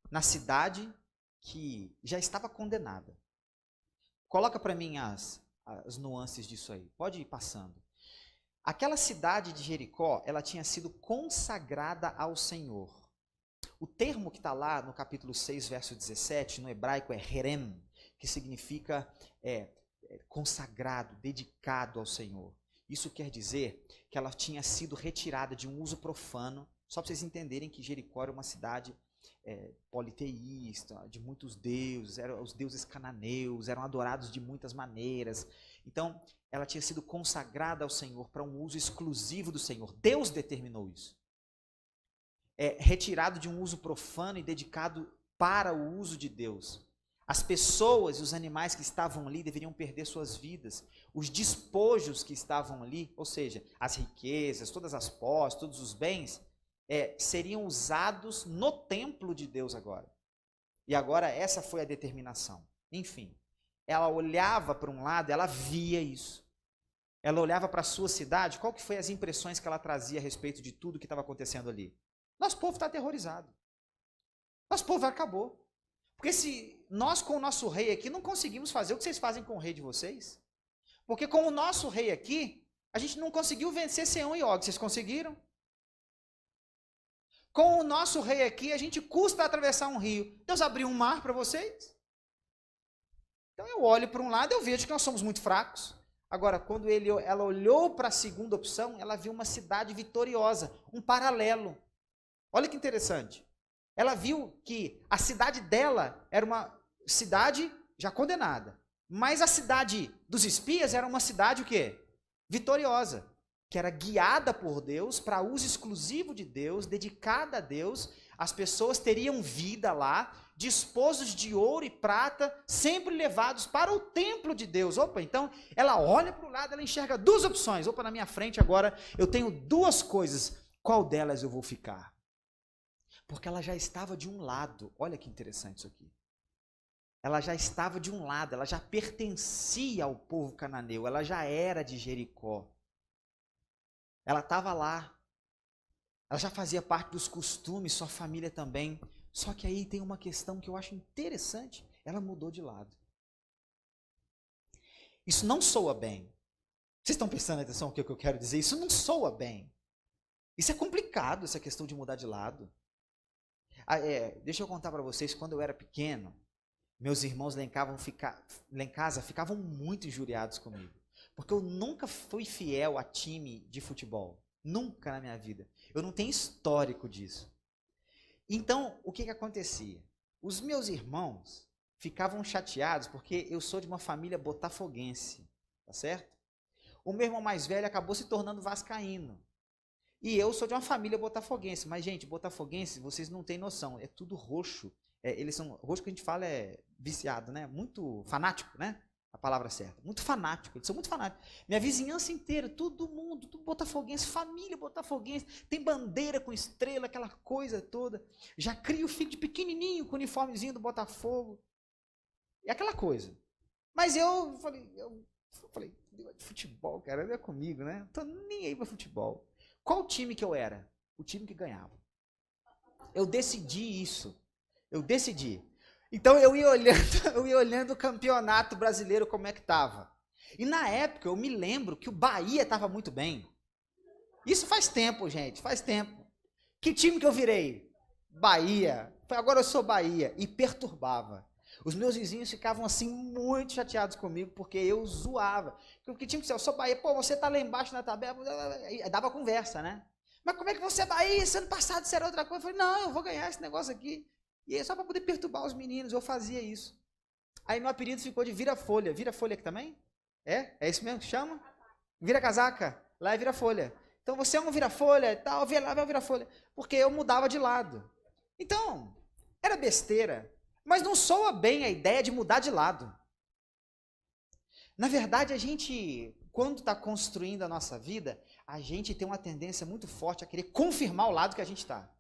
na cidade que já estava condenada. Coloca para mim as nuances disso aí. Pode ir passando. Aquela cidade de Jericó, ela tinha sido consagrada ao Senhor. O termo que está lá no capítulo 6, verso 17, no hebraico é herem, que significa consagrado, dedicado ao Senhor. Isso quer dizer que ela tinha sido retirada de um uso profano, só para vocês entenderem que Jericó era uma cidade politeísta, de muitos deuses, eram os deuses cananeus, eram adorados de muitas maneiras. Então, ela tinha sido consagrada ao Senhor para um uso exclusivo do Senhor. Deus determinou isso. Retirado de um uso profano e dedicado para o uso de Deus. As pessoas e os animais que estavam ali deveriam perder suas vidas. Os despojos que estavam ali, ou seja, as riquezas, todas as posses, todos os bens, seriam usados no templo de Deus agora. E agora essa foi a determinação. Enfim, ela olhava para um lado, ela via isso. Ela olhava para a sua cidade, qual que foi as impressões que ela trazia a respeito de tudo que estava acontecendo ali? Nosso povo está aterrorizado. Nosso povo acabou. Porque se nós com o nosso rei aqui não conseguimos fazer o que vocês fazem com o rei de vocês, porque com o nosso rei aqui, a gente não conseguiu vencer Seom e Og, vocês conseguiram? Com o nosso rei aqui, a gente custa atravessar um rio. Deus abriu um mar para vocês? Então eu olho para um lado e eu vejo que nós somos muito fracos. Agora, quando ela olhou para a segunda opção, ela viu uma cidade vitoriosa, um paralelo. Olha que interessante. Ela viu que a cidade dela era uma cidade já condenada. Mas a cidade dos espias era uma cidade o quê? Vitoriosa. Que era guiada por Deus, para uso exclusivo de Deus, dedicada a Deus. As pessoas teriam vida lá, despojos de ouro e prata, sempre levados para o templo de Deus. Opa, então ela olha para o lado, ela enxerga duas opções. Opa, na minha frente agora eu tenho duas coisas. Qual delas eu vou ficar? Porque ela já estava de um lado. Olha que interessante isso aqui. ela já estava de um lado, ela já pertencia ao povo cananeu, ela já era de Jericó. Ela estava lá, ela já fazia parte dos costumes, sua família também. Só que aí tem uma questão que eu acho interessante, ela mudou de lado. Isso não soa bem. Vocês estão prestando atenção no que eu quero dizer? Isso não soa bem. Isso é complicado, essa questão de mudar de lado. Deixa eu contar para vocês, quando eu era pequeno, meus irmãos lá em casa ficavam muito injuriados comigo. Porque eu nunca fui fiel a time de futebol. Nunca na minha vida. Eu não tenho histórico disso. Então, o que acontecia? Os meus irmãos ficavam chateados porque eu sou de uma família botafoguense. Tá certo? O meu irmão mais velho acabou se tornando vascaíno. E eu sou de uma família botafoguense. Mas, gente, botafoguense, vocês não têm noção. É tudo roxo. Eles são... Roxo que a gente fala é viciado, né? Muito fanático, né? A palavra certa. Muito fanático. Eles são muito fanáticos. Minha vizinhança inteira, todo mundo, tudo botafoguense, família botafoguense. Tem bandeira com estrela, aquela coisa toda. Já cria o filho de pequenininho com o uniformezinho do Botafogo. E aquela coisa. Mas eu falei, futebol, cara, não é comigo, né? Não tô nem aí pra futebol. Qual time que eu era? O time que ganhava. Eu decidi isso. Eu decidi. Então eu ia olhando o campeonato brasileiro como é que estava. E na época eu me lembro que o Bahia estava muito bem. Isso faz tempo, gente, faz tempo. Que time que eu virei? Bahia. Agora eu sou Bahia. E perturbava. Os meus vizinhos ficavam assim muito chateados comigo porque eu zoava. Porque time que eu sou Bahia, pô, você tá lá embaixo na tabela, dava conversa, né? Mas como é que você é Bahia? Esse ano passado você era outra coisa. Eu falei, não, eu vou ganhar esse negócio aqui. E é só para poder perturbar os meninos, eu fazia isso. Aí meu apelido ficou de vira-folha. Vira-folha aqui também? É isso mesmo que chama? Vira-casaca. Lá é vira-folha. Então você é um vira-folha e tal, lá vai o vira-folha. Porque eu mudava de lado. Então, era besteira. Mas não soa bem a ideia de mudar de lado. Na verdade, a gente, quando está construindo a nossa vida, a gente tem uma tendência muito forte a querer confirmar o lado que a gente está.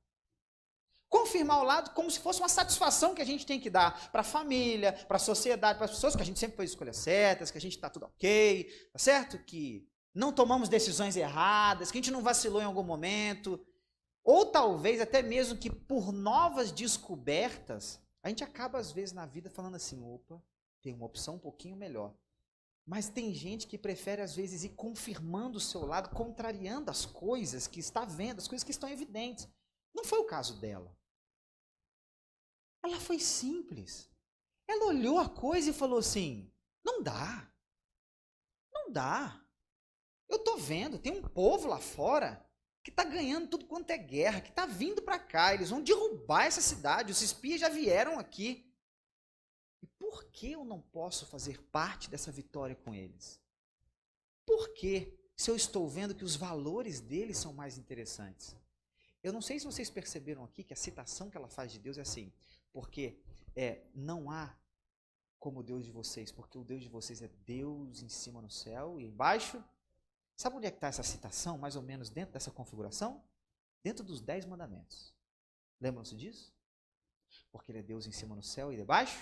Confirmar o lado como se fosse uma satisfação que a gente tem que dar para a família, para a sociedade, para as pessoas, que a gente sempre fez escolhas certas, que a gente está tudo ok, tá certo? Que não tomamos decisões erradas, que a gente não vacilou em algum momento. Ou talvez até mesmo que por novas descobertas, a gente acaba às vezes na vida falando assim, opa, tem uma opção um pouquinho melhor. Mas tem gente que prefere às vezes ir confirmando o seu lado, contrariando as coisas que está vendo, as coisas que estão evidentes. Não foi o caso dela. Ela foi simples. Ela olhou a coisa e falou assim, não dá. Não dá. Eu estou vendo, tem um povo lá fora que está ganhando tudo quanto é guerra, que está vindo para cá, eles vão derrubar essa cidade, os espias já vieram aqui. E por que eu não posso fazer parte dessa vitória com eles? Por que, se eu estou vendo que os valores deles são mais interessantes? Eu não sei se vocês perceberam aqui que a citação que ela faz de Deus é assim, porque não há como o Deus de vocês, porque o Deus de vocês é Deus em cima no céu e embaixo. Sabe onde é que está essa citação, mais ou menos dentro dessa configuração? Dentro dos 10 mandamentos. Lembram-se disso? Porque ele é Deus em cima no céu e debaixo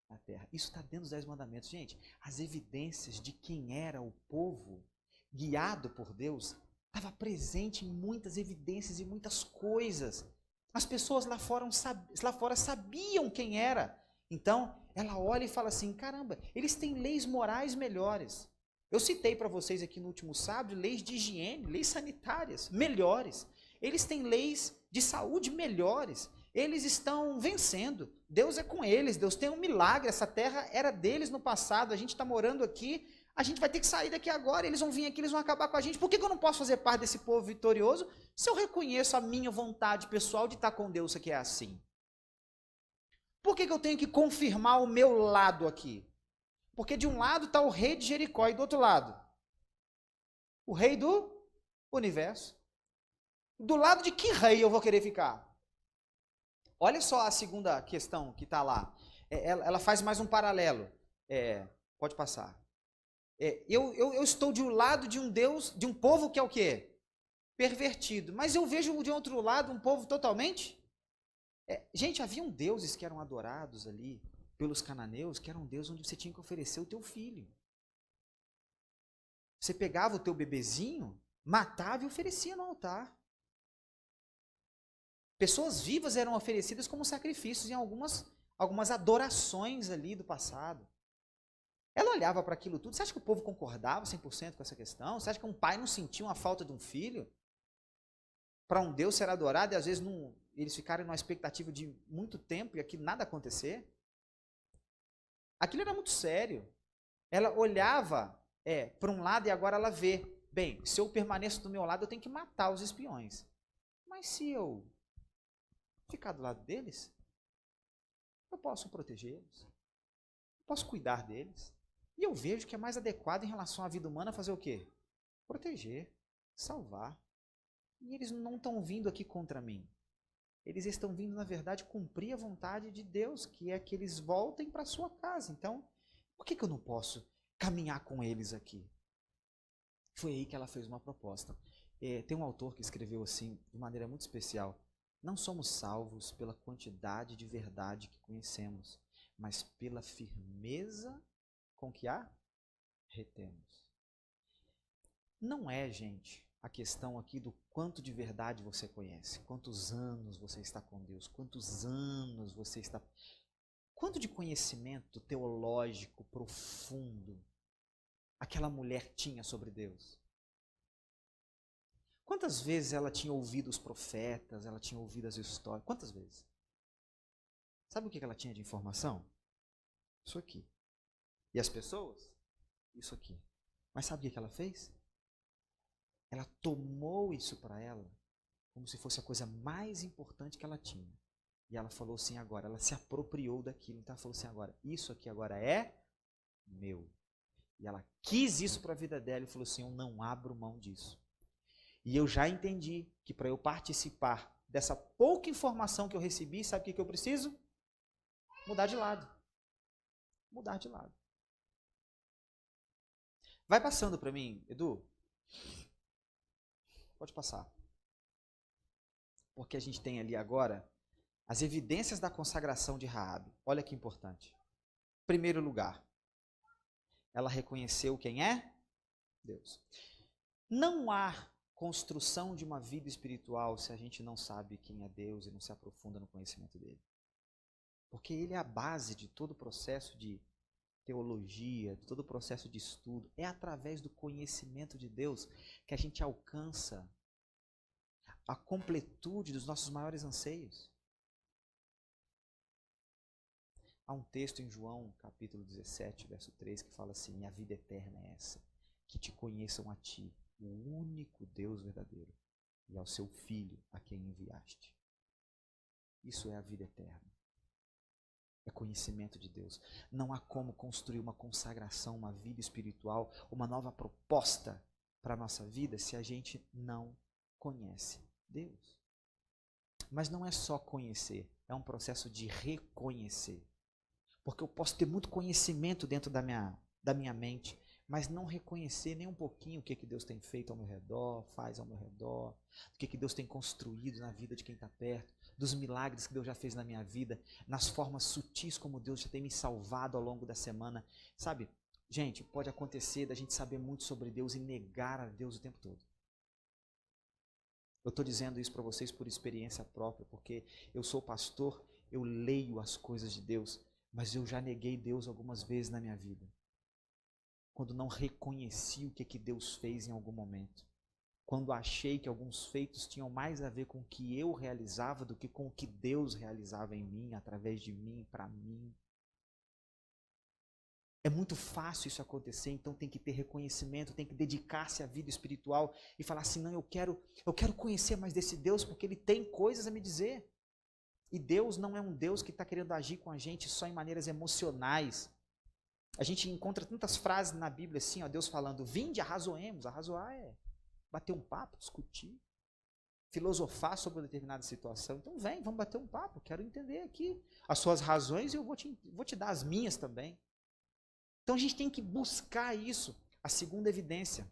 na terra. Isso está dentro dos 10 mandamentos. Gente, as evidências de quem era o povo guiado por Deus estava presente em muitas evidências e muitas coisas. As pessoas lá fora sabiam quem era. Então, ela olha e fala assim, caramba, eles têm leis morais melhores. Eu citei para vocês aqui no último sábado leis de higiene, leis sanitárias melhores. Eles têm leis de saúde melhores. Eles estão vencendo. Deus é com eles. Deus tem um milagre. Essa terra era deles no passado. A gente está morando aqui. A gente vai ter que sair daqui agora. Eles vão vir aqui, eles vão acabar com a gente. Por que eu não posso fazer parte desse povo vitorioso se eu reconheço a minha vontade pessoal de estar com Deus que é assim? Por que eu tenho que confirmar o meu lado aqui? Porque de um lado está o rei de Jericó e do outro lado o rei do universo. Do lado de que rei eu vou querer ficar? Olha só a segunda questão que está lá. Ela faz mais um paralelo. Pode passar. Eu estou de um lado de um Deus, de um povo que é o quê? Pervertido. Mas eu vejo de outro lado um povo totalmente... Gente, haviam deuses que eram adorados ali pelos cananeus, que era um Deus onde você tinha que oferecer o teu filho. Você pegava o teu bebezinho, matava e oferecia no altar. Pessoas vivas eram oferecidas como sacrifícios em algumas adorações ali do passado. Ela olhava para aquilo tudo. Você acha que o povo concordava 100% com essa questão? Você acha que um pai não sentia uma falta de um filho? Para um Deus ser adorado e às vezes eles ficarem numa expectativa de muito tempo e aquilo nada acontecer? Aquilo era muito sério. Ela olhava para um lado e agora ela vê. Bem, se eu permaneço do meu lado, eu tenho que matar os espiões. Mas se eu ficar do lado deles, eu posso protegê-los. Eu posso cuidar deles. E eu vejo que é mais adequado em relação à vida humana fazer o quê? Proteger, salvar. E eles não estão vindo aqui contra mim. Eles estão vindo, na verdade, cumprir a vontade de Deus, que é que eles voltem para a sua casa. Então, por que eu não posso caminhar com eles aqui? Foi aí que ela fez uma proposta. Tem um autor que escreveu assim, de maneira muito especial: não somos salvos pela quantidade de verdade que conhecemos, mas pela firmeza com que a retemos. Não é, gente, a questão aqui do quanto de verdade você conhece, quantos anos você está com Deus, quantos anos você está... Quanto de conhecimento teológico profundo aquela mulher tinha sobre Deus? Quantas vezes ela tinha ouvido os profetas, ela tinha ouvido as histórias? Quantas vezes? Sabe o que ela tinha de informação? Isso aqui. E as pessoas? Isso aqui. Mas sabe o que ela fez? Ela tomou isso para ela como se fosse a coisa mais importante que ela tinha. E ela falou assim agora, ela se apropriou daquilo. Então ela falou assim agora, isso aqui agora é meu. E ela quis isso para a vida dela e falou assim, eu não abro mão disso. E eu já entendi que para eu participar dessa pouca informação que eu recebi, sabe o que eu preciso? Mudar de lado. Mudar de lado. Vai passando para mim, Edu. Pode passar. Porque a gente tem ali agora as evidências da consagração de Raabe. Olha que importante. Primeiro lugar, ela reconheceu quem é? Deus. Não há construção de uma vida espiritual se a gente não sabe quem é Deus e não se aprofunda no conhecimento dele. Porque ele é a base de todo o processo de teologia, de todo o processo de estudo. É através do conhecimento de Deus que a gente alcança a completude dos nossos maiores anseios. Há um texto em João, capítulo 17, verso 3, que fala assim, a vida eterna é essa, que te conheçam a ti, o único Deus verdadeiro, e ao seu Filho, a quem enviaste. Isso é a vida eterna. É conhecimento de Deus. Não há como construir uma consagração, uma vida espiritual, uma nova proposta para a nossa vida se a gente não conhece Deus. Mas não é só conhecer, é um processo de reconhecer. Porque eu posso ter muito conhecimento dentro da minha mente, mas não reconhecer nem um pouquinho o que Deus tem feito ao meu redor, faz ao meu redor, o que Deus tem construído na vida de quem está perto, dos milagres que Deus já fez na minha vida, nas formas sutis como Deus já tem me salvado ao longo da semana. Sabe, gente, pode acontecer da gente saber muito sobre Deus e negar a Deus o tempo todo. Eu estou dizendo isso para vocês por experiência própria, porque eu sou pastor, eu leio as coisas de Deus, mas eu já neguei Deus algumas vezes na minha vida. Quando não reconheci o que Deus fez em algum momento. Quando achei que alguns feitos tinham mais a ver com o que eu realizava do que com o que Deus realizava em mim, através de mim, para mim. É muito fácil isso acontecer, então tem que ter reconhecimento, tem que dedicar-se à vida espiritual e falar assim, não, eu quero conhecer mais desse Deus porque Ele tem coisas a me dizer. E Deus não é um Deus que está querendo agir com a gente só em maneiras emocionais. A gente encontra tantas frases na Bíblia assim, ó, Deus falando, vinde, arrazoemos. Arrazoar é bater um papo, discutir, filosofar sobre uma determinada situação. Então vem, vamos bater um papo, quero entender aqui as suas razões e eu vou te dar as minhas também. Então a gente tem que buscar isso. A segunda evidência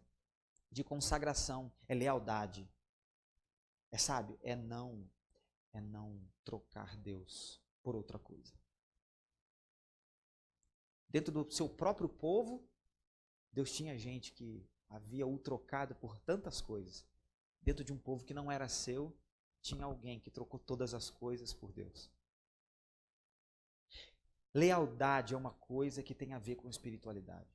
de consagração é lealdade. Sabe, é não trocar Deus por outra coisa. Dentro do seu próprio povo, Deus tinha gente que havia o trocado por tantas coisas. Dentro de um povo que não era seu, tinha alguém que trocou todas as coisas por Deus. Lealdade é uma coisa que tem a ver com espiritualidade.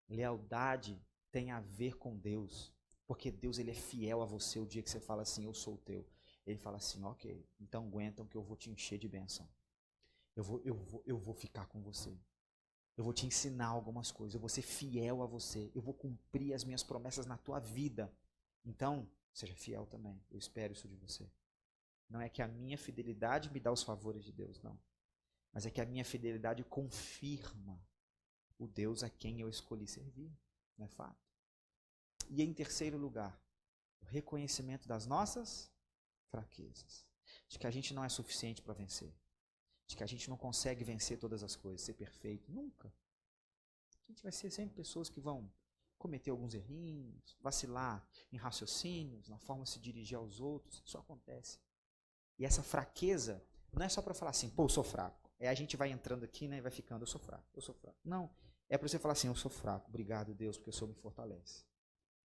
Lealdade tem a ver com Deus. Porque Deus, ele é fiel a você o dia que você fala assim, eu sou o teu. Ele fala assim, ok, então aguentam que eu vou te encher de bênção. Eu vou ficar com você. Eu vou te ensinar algumas coisas. Eu vou ser fiel a você. Eu vou cumprir as minhas promessas na tua vida. Então, seja fiel também. Eu espero isso de você. Não é que a minha fidelidade me dá os favores de Deus, não. Mas é que a minha fidelidade confirma o Deus a quem eu escolhi servir. Não é fato? E em terceiro lugar, o reconhecimento das nossas fraquezas. De que a gente não é suficiente para vencer. De que a gente não consegue vencer todas as coisas, ser perfeito. Nunca. A gente vai ser sempre pessoas que vão cometer alguns errinhos, vacilar em raciocínios, na forma de se dirigir aos outros. Isso acontece. E essa fraqueza não é só para falar assim, pô, eu sou fraco. A gente vai entrando aqui, né, e vai ficando, eu sou fraco, eu sou fraco. Não, é para você falar assim, eu sou fraco, obrigado Deus, porque o Senhor me fortalece.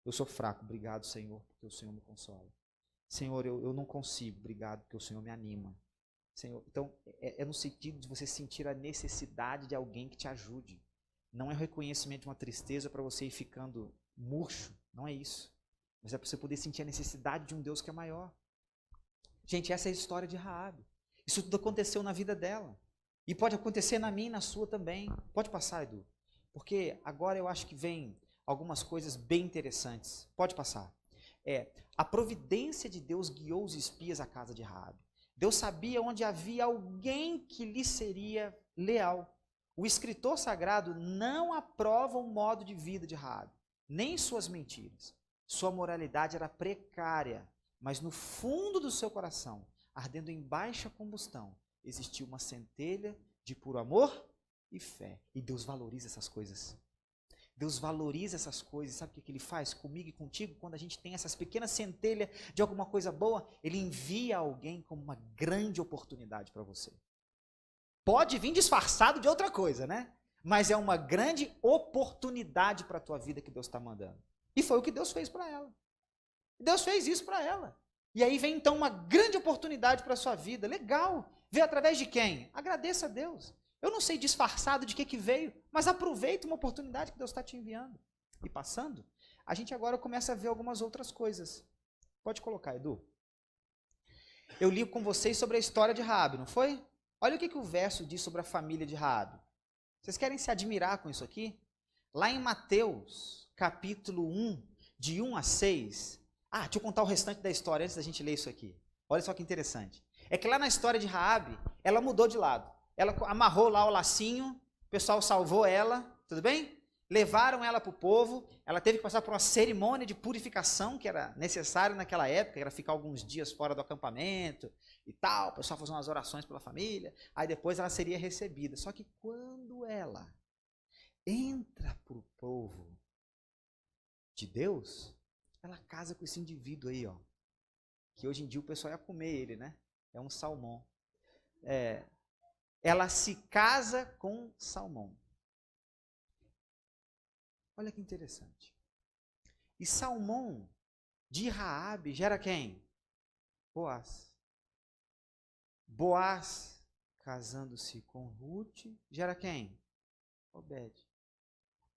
Eu sou fraco, obrigado Senhor, porque o Senhor me consola. Senhor, eu não consigo, obrigado, porque o Senhor me anima. Senhor, então, é no sentido de você sentir a necessidade de alguém que te ajude. Não é o reconhecimento de uma tristeza para você ir ficando murcho, não é isso. Mas é para você poder sentir a necessidade de um Deus que é maior. Gente, essa é a história de Raabe. Isso tudo aconteceu na vida dela. E pode acontecer na minha e na sua também. Pode passar, Edu. Porque agora eu acho que vem algumas coisas bem interessantes. Pode passar. A providência de Deus guiou os espias à casa de Raabe. Deus sabia onde havia alguém que lhe seria leal. O escritor sagrado não aprova o modo de vida de Raabe, nem suas mentiras. Sua moralidade era precária, mas no fundo do seu coração, ardendo em baixa combustão, existia uma centelha de puro amor e fé. E Deus valoriza essas coisas. Deus valoriza essas coisas. Sabe o que Ele faz comigo e contigo? Quando a gente tem essas pequenas centelhas de alguma coisa boa, Ele envia alguém como uma grande oportunidade para você. Pode vir disfarçado de outra coisa, né? Mas é uma grande oportunidade para a tua vida que Deus está mandando. E foi o que Deus fez para ela. Deus fez isso para ela. E aí vem então uma grande oportunidade para a sua vida. Legal. Veio através de quem? Agradeça a Deus. Eu não sei disfarçado de que veio, mas aproveita uma oportunidade que Deus está te enviando. E passando, a gente agora começa a ver algumas outras coisas. Pode colocar, Edu. Eu li com vocês sobre a história de Raabe, não foi? Olha o que o verso diz sobre a família de Raabe. Vocês querem se admirar com isso aqui? Lá em Mateus, capítulo 1, de 1 a 6. Deixa eu contar o restante da história antes da gente ler isso aqui. Olha só que interessante. É que lá na história de Raabe, ela mudou de lado. Ela amarrou lá o lacinho, o pessoal salvou ela, tudo bem? Levaram ela para o povo, ela teve que passar por uma cerimônia de purificação que era necessária naquela época, era ficar alguns dias fora do acampamento e tal, o pessoal fazer umas orações pela família, aí depois ela seria recebida. Só que quando ela entra para o povo de Deus, ela casa com esse indivíduo aí, ó, que hoje em dia o pessoal ia comer ele, né? É um salmão. Ela se casa com Salmão. Olha que interessante. E Salmão de Raabe gera quem? Boaz. Boaz, casando-se com Ruth, gera quem? Obed.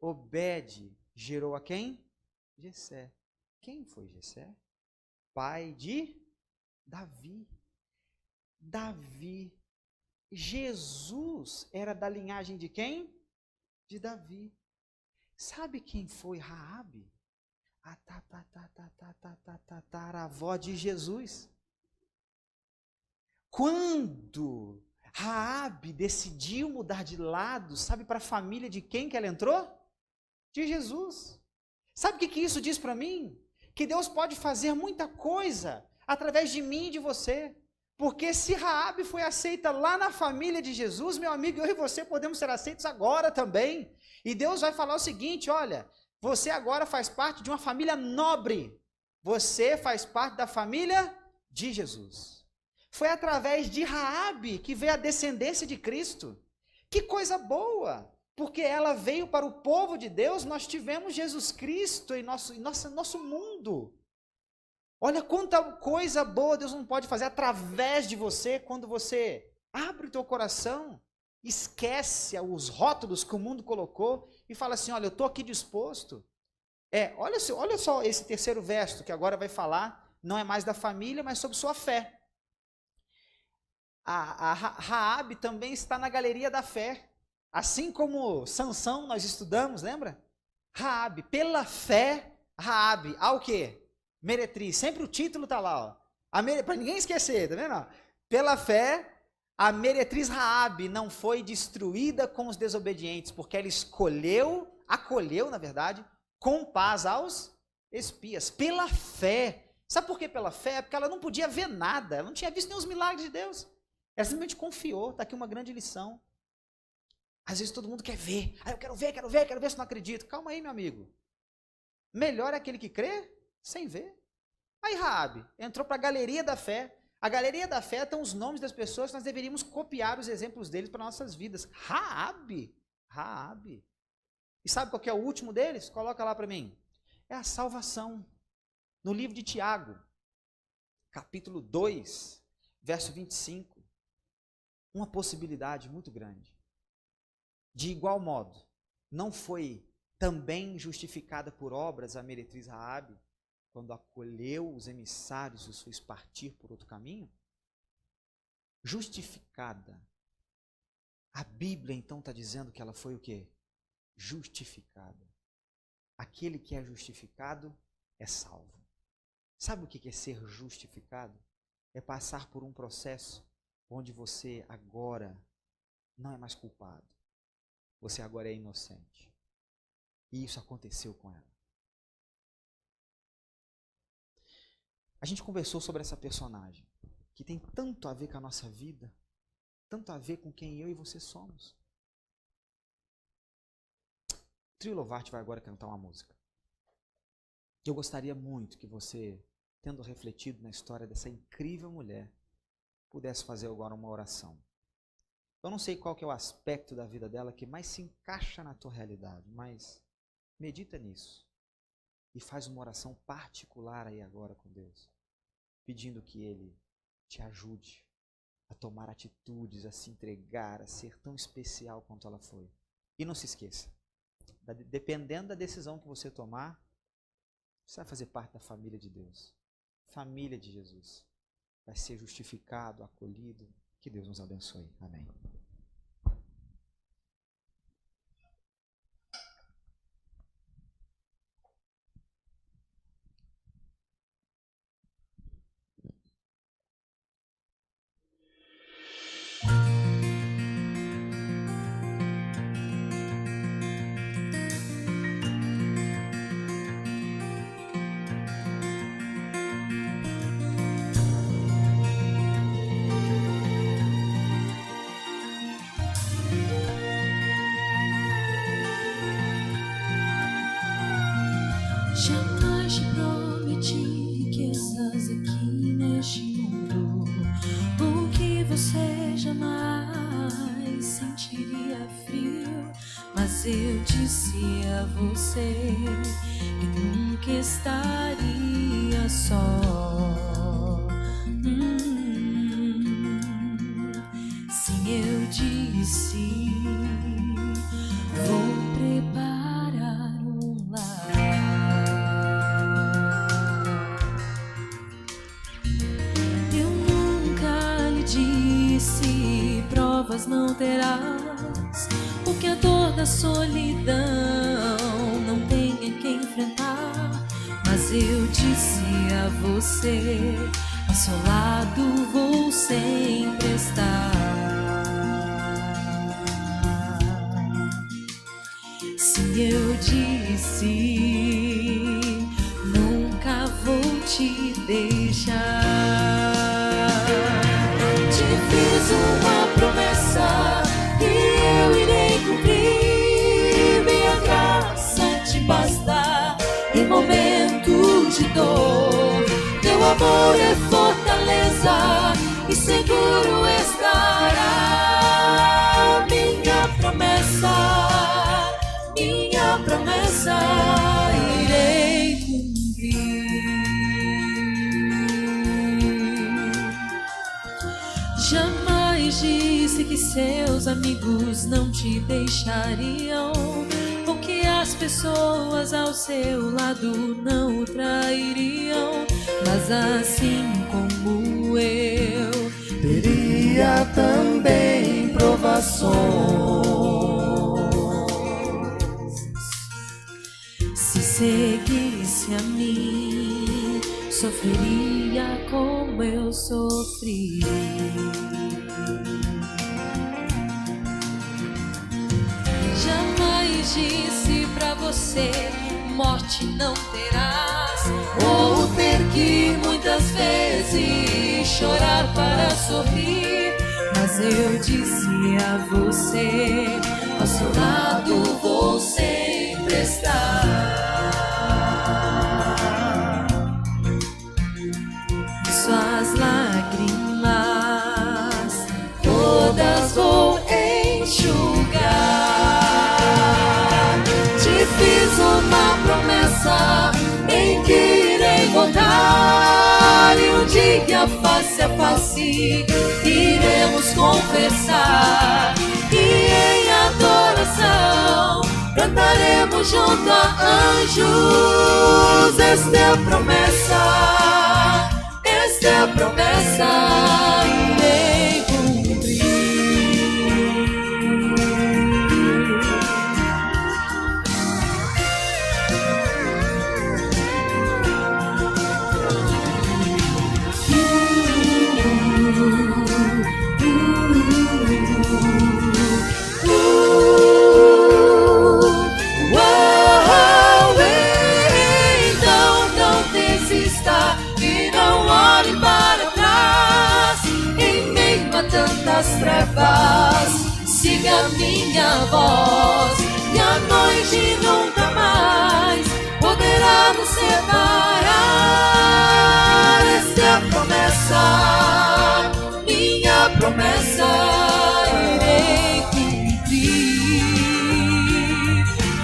Obed gerou a quem? Jessé. Quem foi Jessé? Pai de Davi. Davi. Jesus era da linhagem de quem? De Davi. Sabe quem foi Raabe? A tataravó de Jesus. Quando Raabe decidiu mudar de lado, sabe para a família de quem que ela entrou? De Jesus. Sabe o que isso diz para mim? Que Deus pode fazer muita coisa através de mim e de você. Porque se Raabe foi aceita lá na família de Jesus, meu amigo, eu e você podemos ser aceitos agora também. E Deus vai falar o seguinte, olha, você agora faz parte de uma família nobre. Você faz parte da família de Jesus. Foi através de Raabe que veio a descendência de Cristo. Que coisa boa! Porque ela veio para o povo de Deus, nós tivemos Jesus Cristo em nosso mundo. Olha quanta coisa boa Deus não pode fazer através de você quando você abre o teu coração, esquece os rótulos que o mundo colocou e fala assim, olha, eu estou aqui disposto. Olha só esse terceiro verso que agora vai falar, não é mais da família, mas sobre sua fé. A Raabe também está na galeria da fé. Assim como Sansão nós estudamos, lembra? Raabe, pela fé, Raabe, ao quê? Meretriz, sempre o título está lá, para ninguém esquecer, tá vendo? Pela fé, a meretriz Raabe não foi destruída com os desobedientes, porque ela acolheu, na verdade, com paz aos espias, pela fé. Sabe por que pela fé? Porque ela não podia ver nada, ela não tinha visto nenhum os milagres de Deus. Ela simplesmente confiou, está aqui uma grande lição. Às vezes todo mundo quer ver, eu quero ver se não acredito. Calma aí, meu amigo. Melhor é aquele que crê sem ver. Aí Raabe entrou para a galeria da fé. A galeria da fé estão os nomes das pessoas que nós deveríamos copiar os exemplos deles para nossas vidas. Raabe. E sabe qual que é o último deles? Coloca lá para mim. É a salvação. No livro de Tiago, capítulo 2, verso 25. Uma possibilidade muito grande. De igual modo, não foi também justificada por obras a meretriz Raabe, quando acolheu os emissários e os fez partir por outro caminho? Justificada. A Bíblia então está dizendo que ela foi o quê? Justificada. Aquele que é justificado é salvo. Sabe o que é ser justificado? É passar por um processo onde você agora não é mais culpado. Você agora é inocente. E isso aconteceu com ela. A gente conversou sobre essa personagem, que tem tanto a ver com a nossa vida, tanto a ver com quem eu e você somos. O Trio Lovart vai agora cantar uma música. Eu gostaria muito que você, tendo refletido na história dessa incrível mulher, pudesse fazer agora uma oração. Eu não sei qual que é o aspecto da vida dela que mais se encaixa na tua realidade, mas medita nisso e faz uma oração particular aí agora com Deus, pedindo que Ele te ajude a tomar atitudes, a se entregar, a ser tão especial quanto ela foi. E não se esqueça, dependendo da decisão que você tomar, você vai fazer parte da família de Deus, família de Jesus. Vai ser justificado, acolhido. Que Deus nos abençoe. Amém. Jamais te prometi riquezas aqui neste mundo, o que você jamais sentiria frio. Mas eu disse a você que nunca estaria só. Sim, eu disse, vou preparar um lar. Provas não terás, porque a dor da solidão não tem que enfrentar. Mas eu disse a você, ao seu lado vou sempre estar. Se eu disse, nunca vou te deixar. Te fiz uma promessa que eu irei cumprir. Minha graça te basta em momentos de dor. Teu amor é fortaleza e seguro estará. Minha Jamais disse que seus amigos não te deixariam, ou que as pessoas ao seu lado não o trairiam. Mas assim como eu, teria também provações. Se seguisse a mim, sofreria como eu sofri. Jamais disse pra você, morte não terás, ou ter que muitas vezes chorar para sorrir. Mas eu disse a você, ao seu lado vou sempre estar. Suas lágrimas todas vou enxugar. Te fiz uma promessa em que irei voltar, e um dia face a face iremos conversar, e em adoração cantaremos junto a anjos. Esta é a promessa, esta é a promessa, irei cumprir. Então não desista e não olhe para trás. Em meio a tantas trevas, siga minha voz, e a noite nunca mais poderá nos separar. Esta é a promessa, minha promessa, irei cumprir.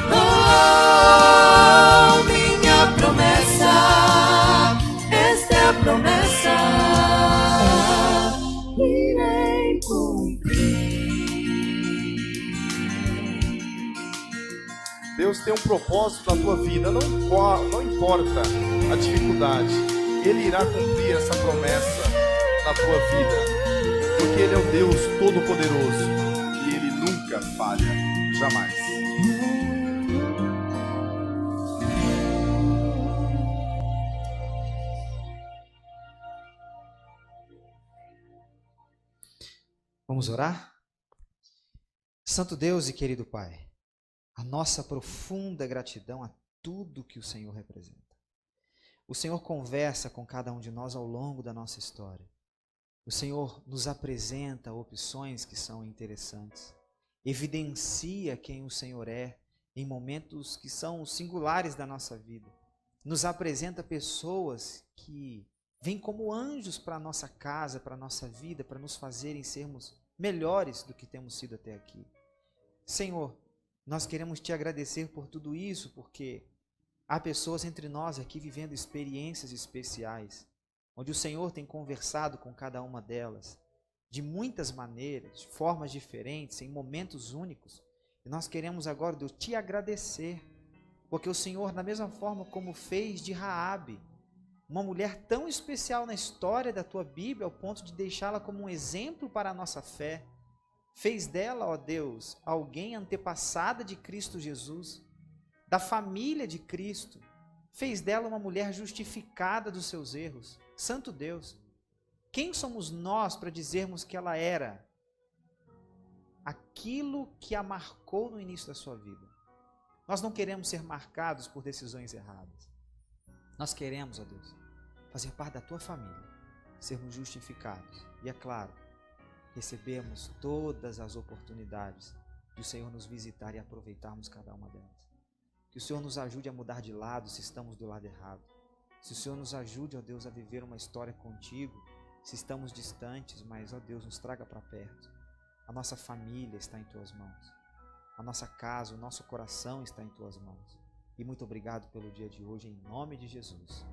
Oh, minha promessa, esta é a promessa, irei cumprir. Deus tem um propósito na tua vida, não importa a dificuldade, Ele irá cumprir essa promessa na tua vida, porque Ele é o Deus Todo-Poderoso e Ele nunca falha, jamais. Vamos orar? Santo Deus e querido Pai, a nossa profunda gratidão a tudo que o Senhor representa. O Senhor conversa com cada um de nós ao longo da nossa história. O Senhor nos apresenta opções que são interessantes, evidencia quem o Senhor é em momentos que são singulares da nossa vida. Nos apresenta pessoas que vêm como anjos para a nossa casa, para a nossa vida, para nos fazerem sermos melhores do que temos sido até aqui. Senhor, nós queremos te agradecer por tudo isso, porque há pessoas entre nós aqui vivendo experiências especiais, onde o Senhor tem conversado com cada uma delas, de muitas maneiras, de formas diferentes, em momentos únicos. E nós queremos agora, Deus, te agradecer, porque o Senhor, da mesma forma como fez de Raabe, uma mulher tão especial na história da tua Bíblia, ao ponto de deixá-la como um exemplo para a nossa fé, fez dela, ó Deus, alguém antepassada de Cristo Jesus, da família de Cristo, fez dela uma mulher justificada dos seus erros. Santo Deus, quem somos nós para dizermos que ela era aquilo que a marcou no início da sua vida? Nós não queremos ser marcados por decisões erradas. Nós queremos, ó Deus, fazer parte da tua família, sermos justificados e, é claro, recebermos todas as oportunidades de o Senhor nos visitar e aproveitarmos cada uma delas. Que o Senhor nos ajude a mudar de lado se estamos do lado errado. Se o Senhor nos ajude, ó Deus, a viver uma história contigo, se estamos distantes, mas, ó Deus, nos traga para perto. A nossa família está em tuas mãos. A nossa casa, o nosso coração está em tuas mãos. E muito obrigado pelo dia de hoje, em nome de Jesus.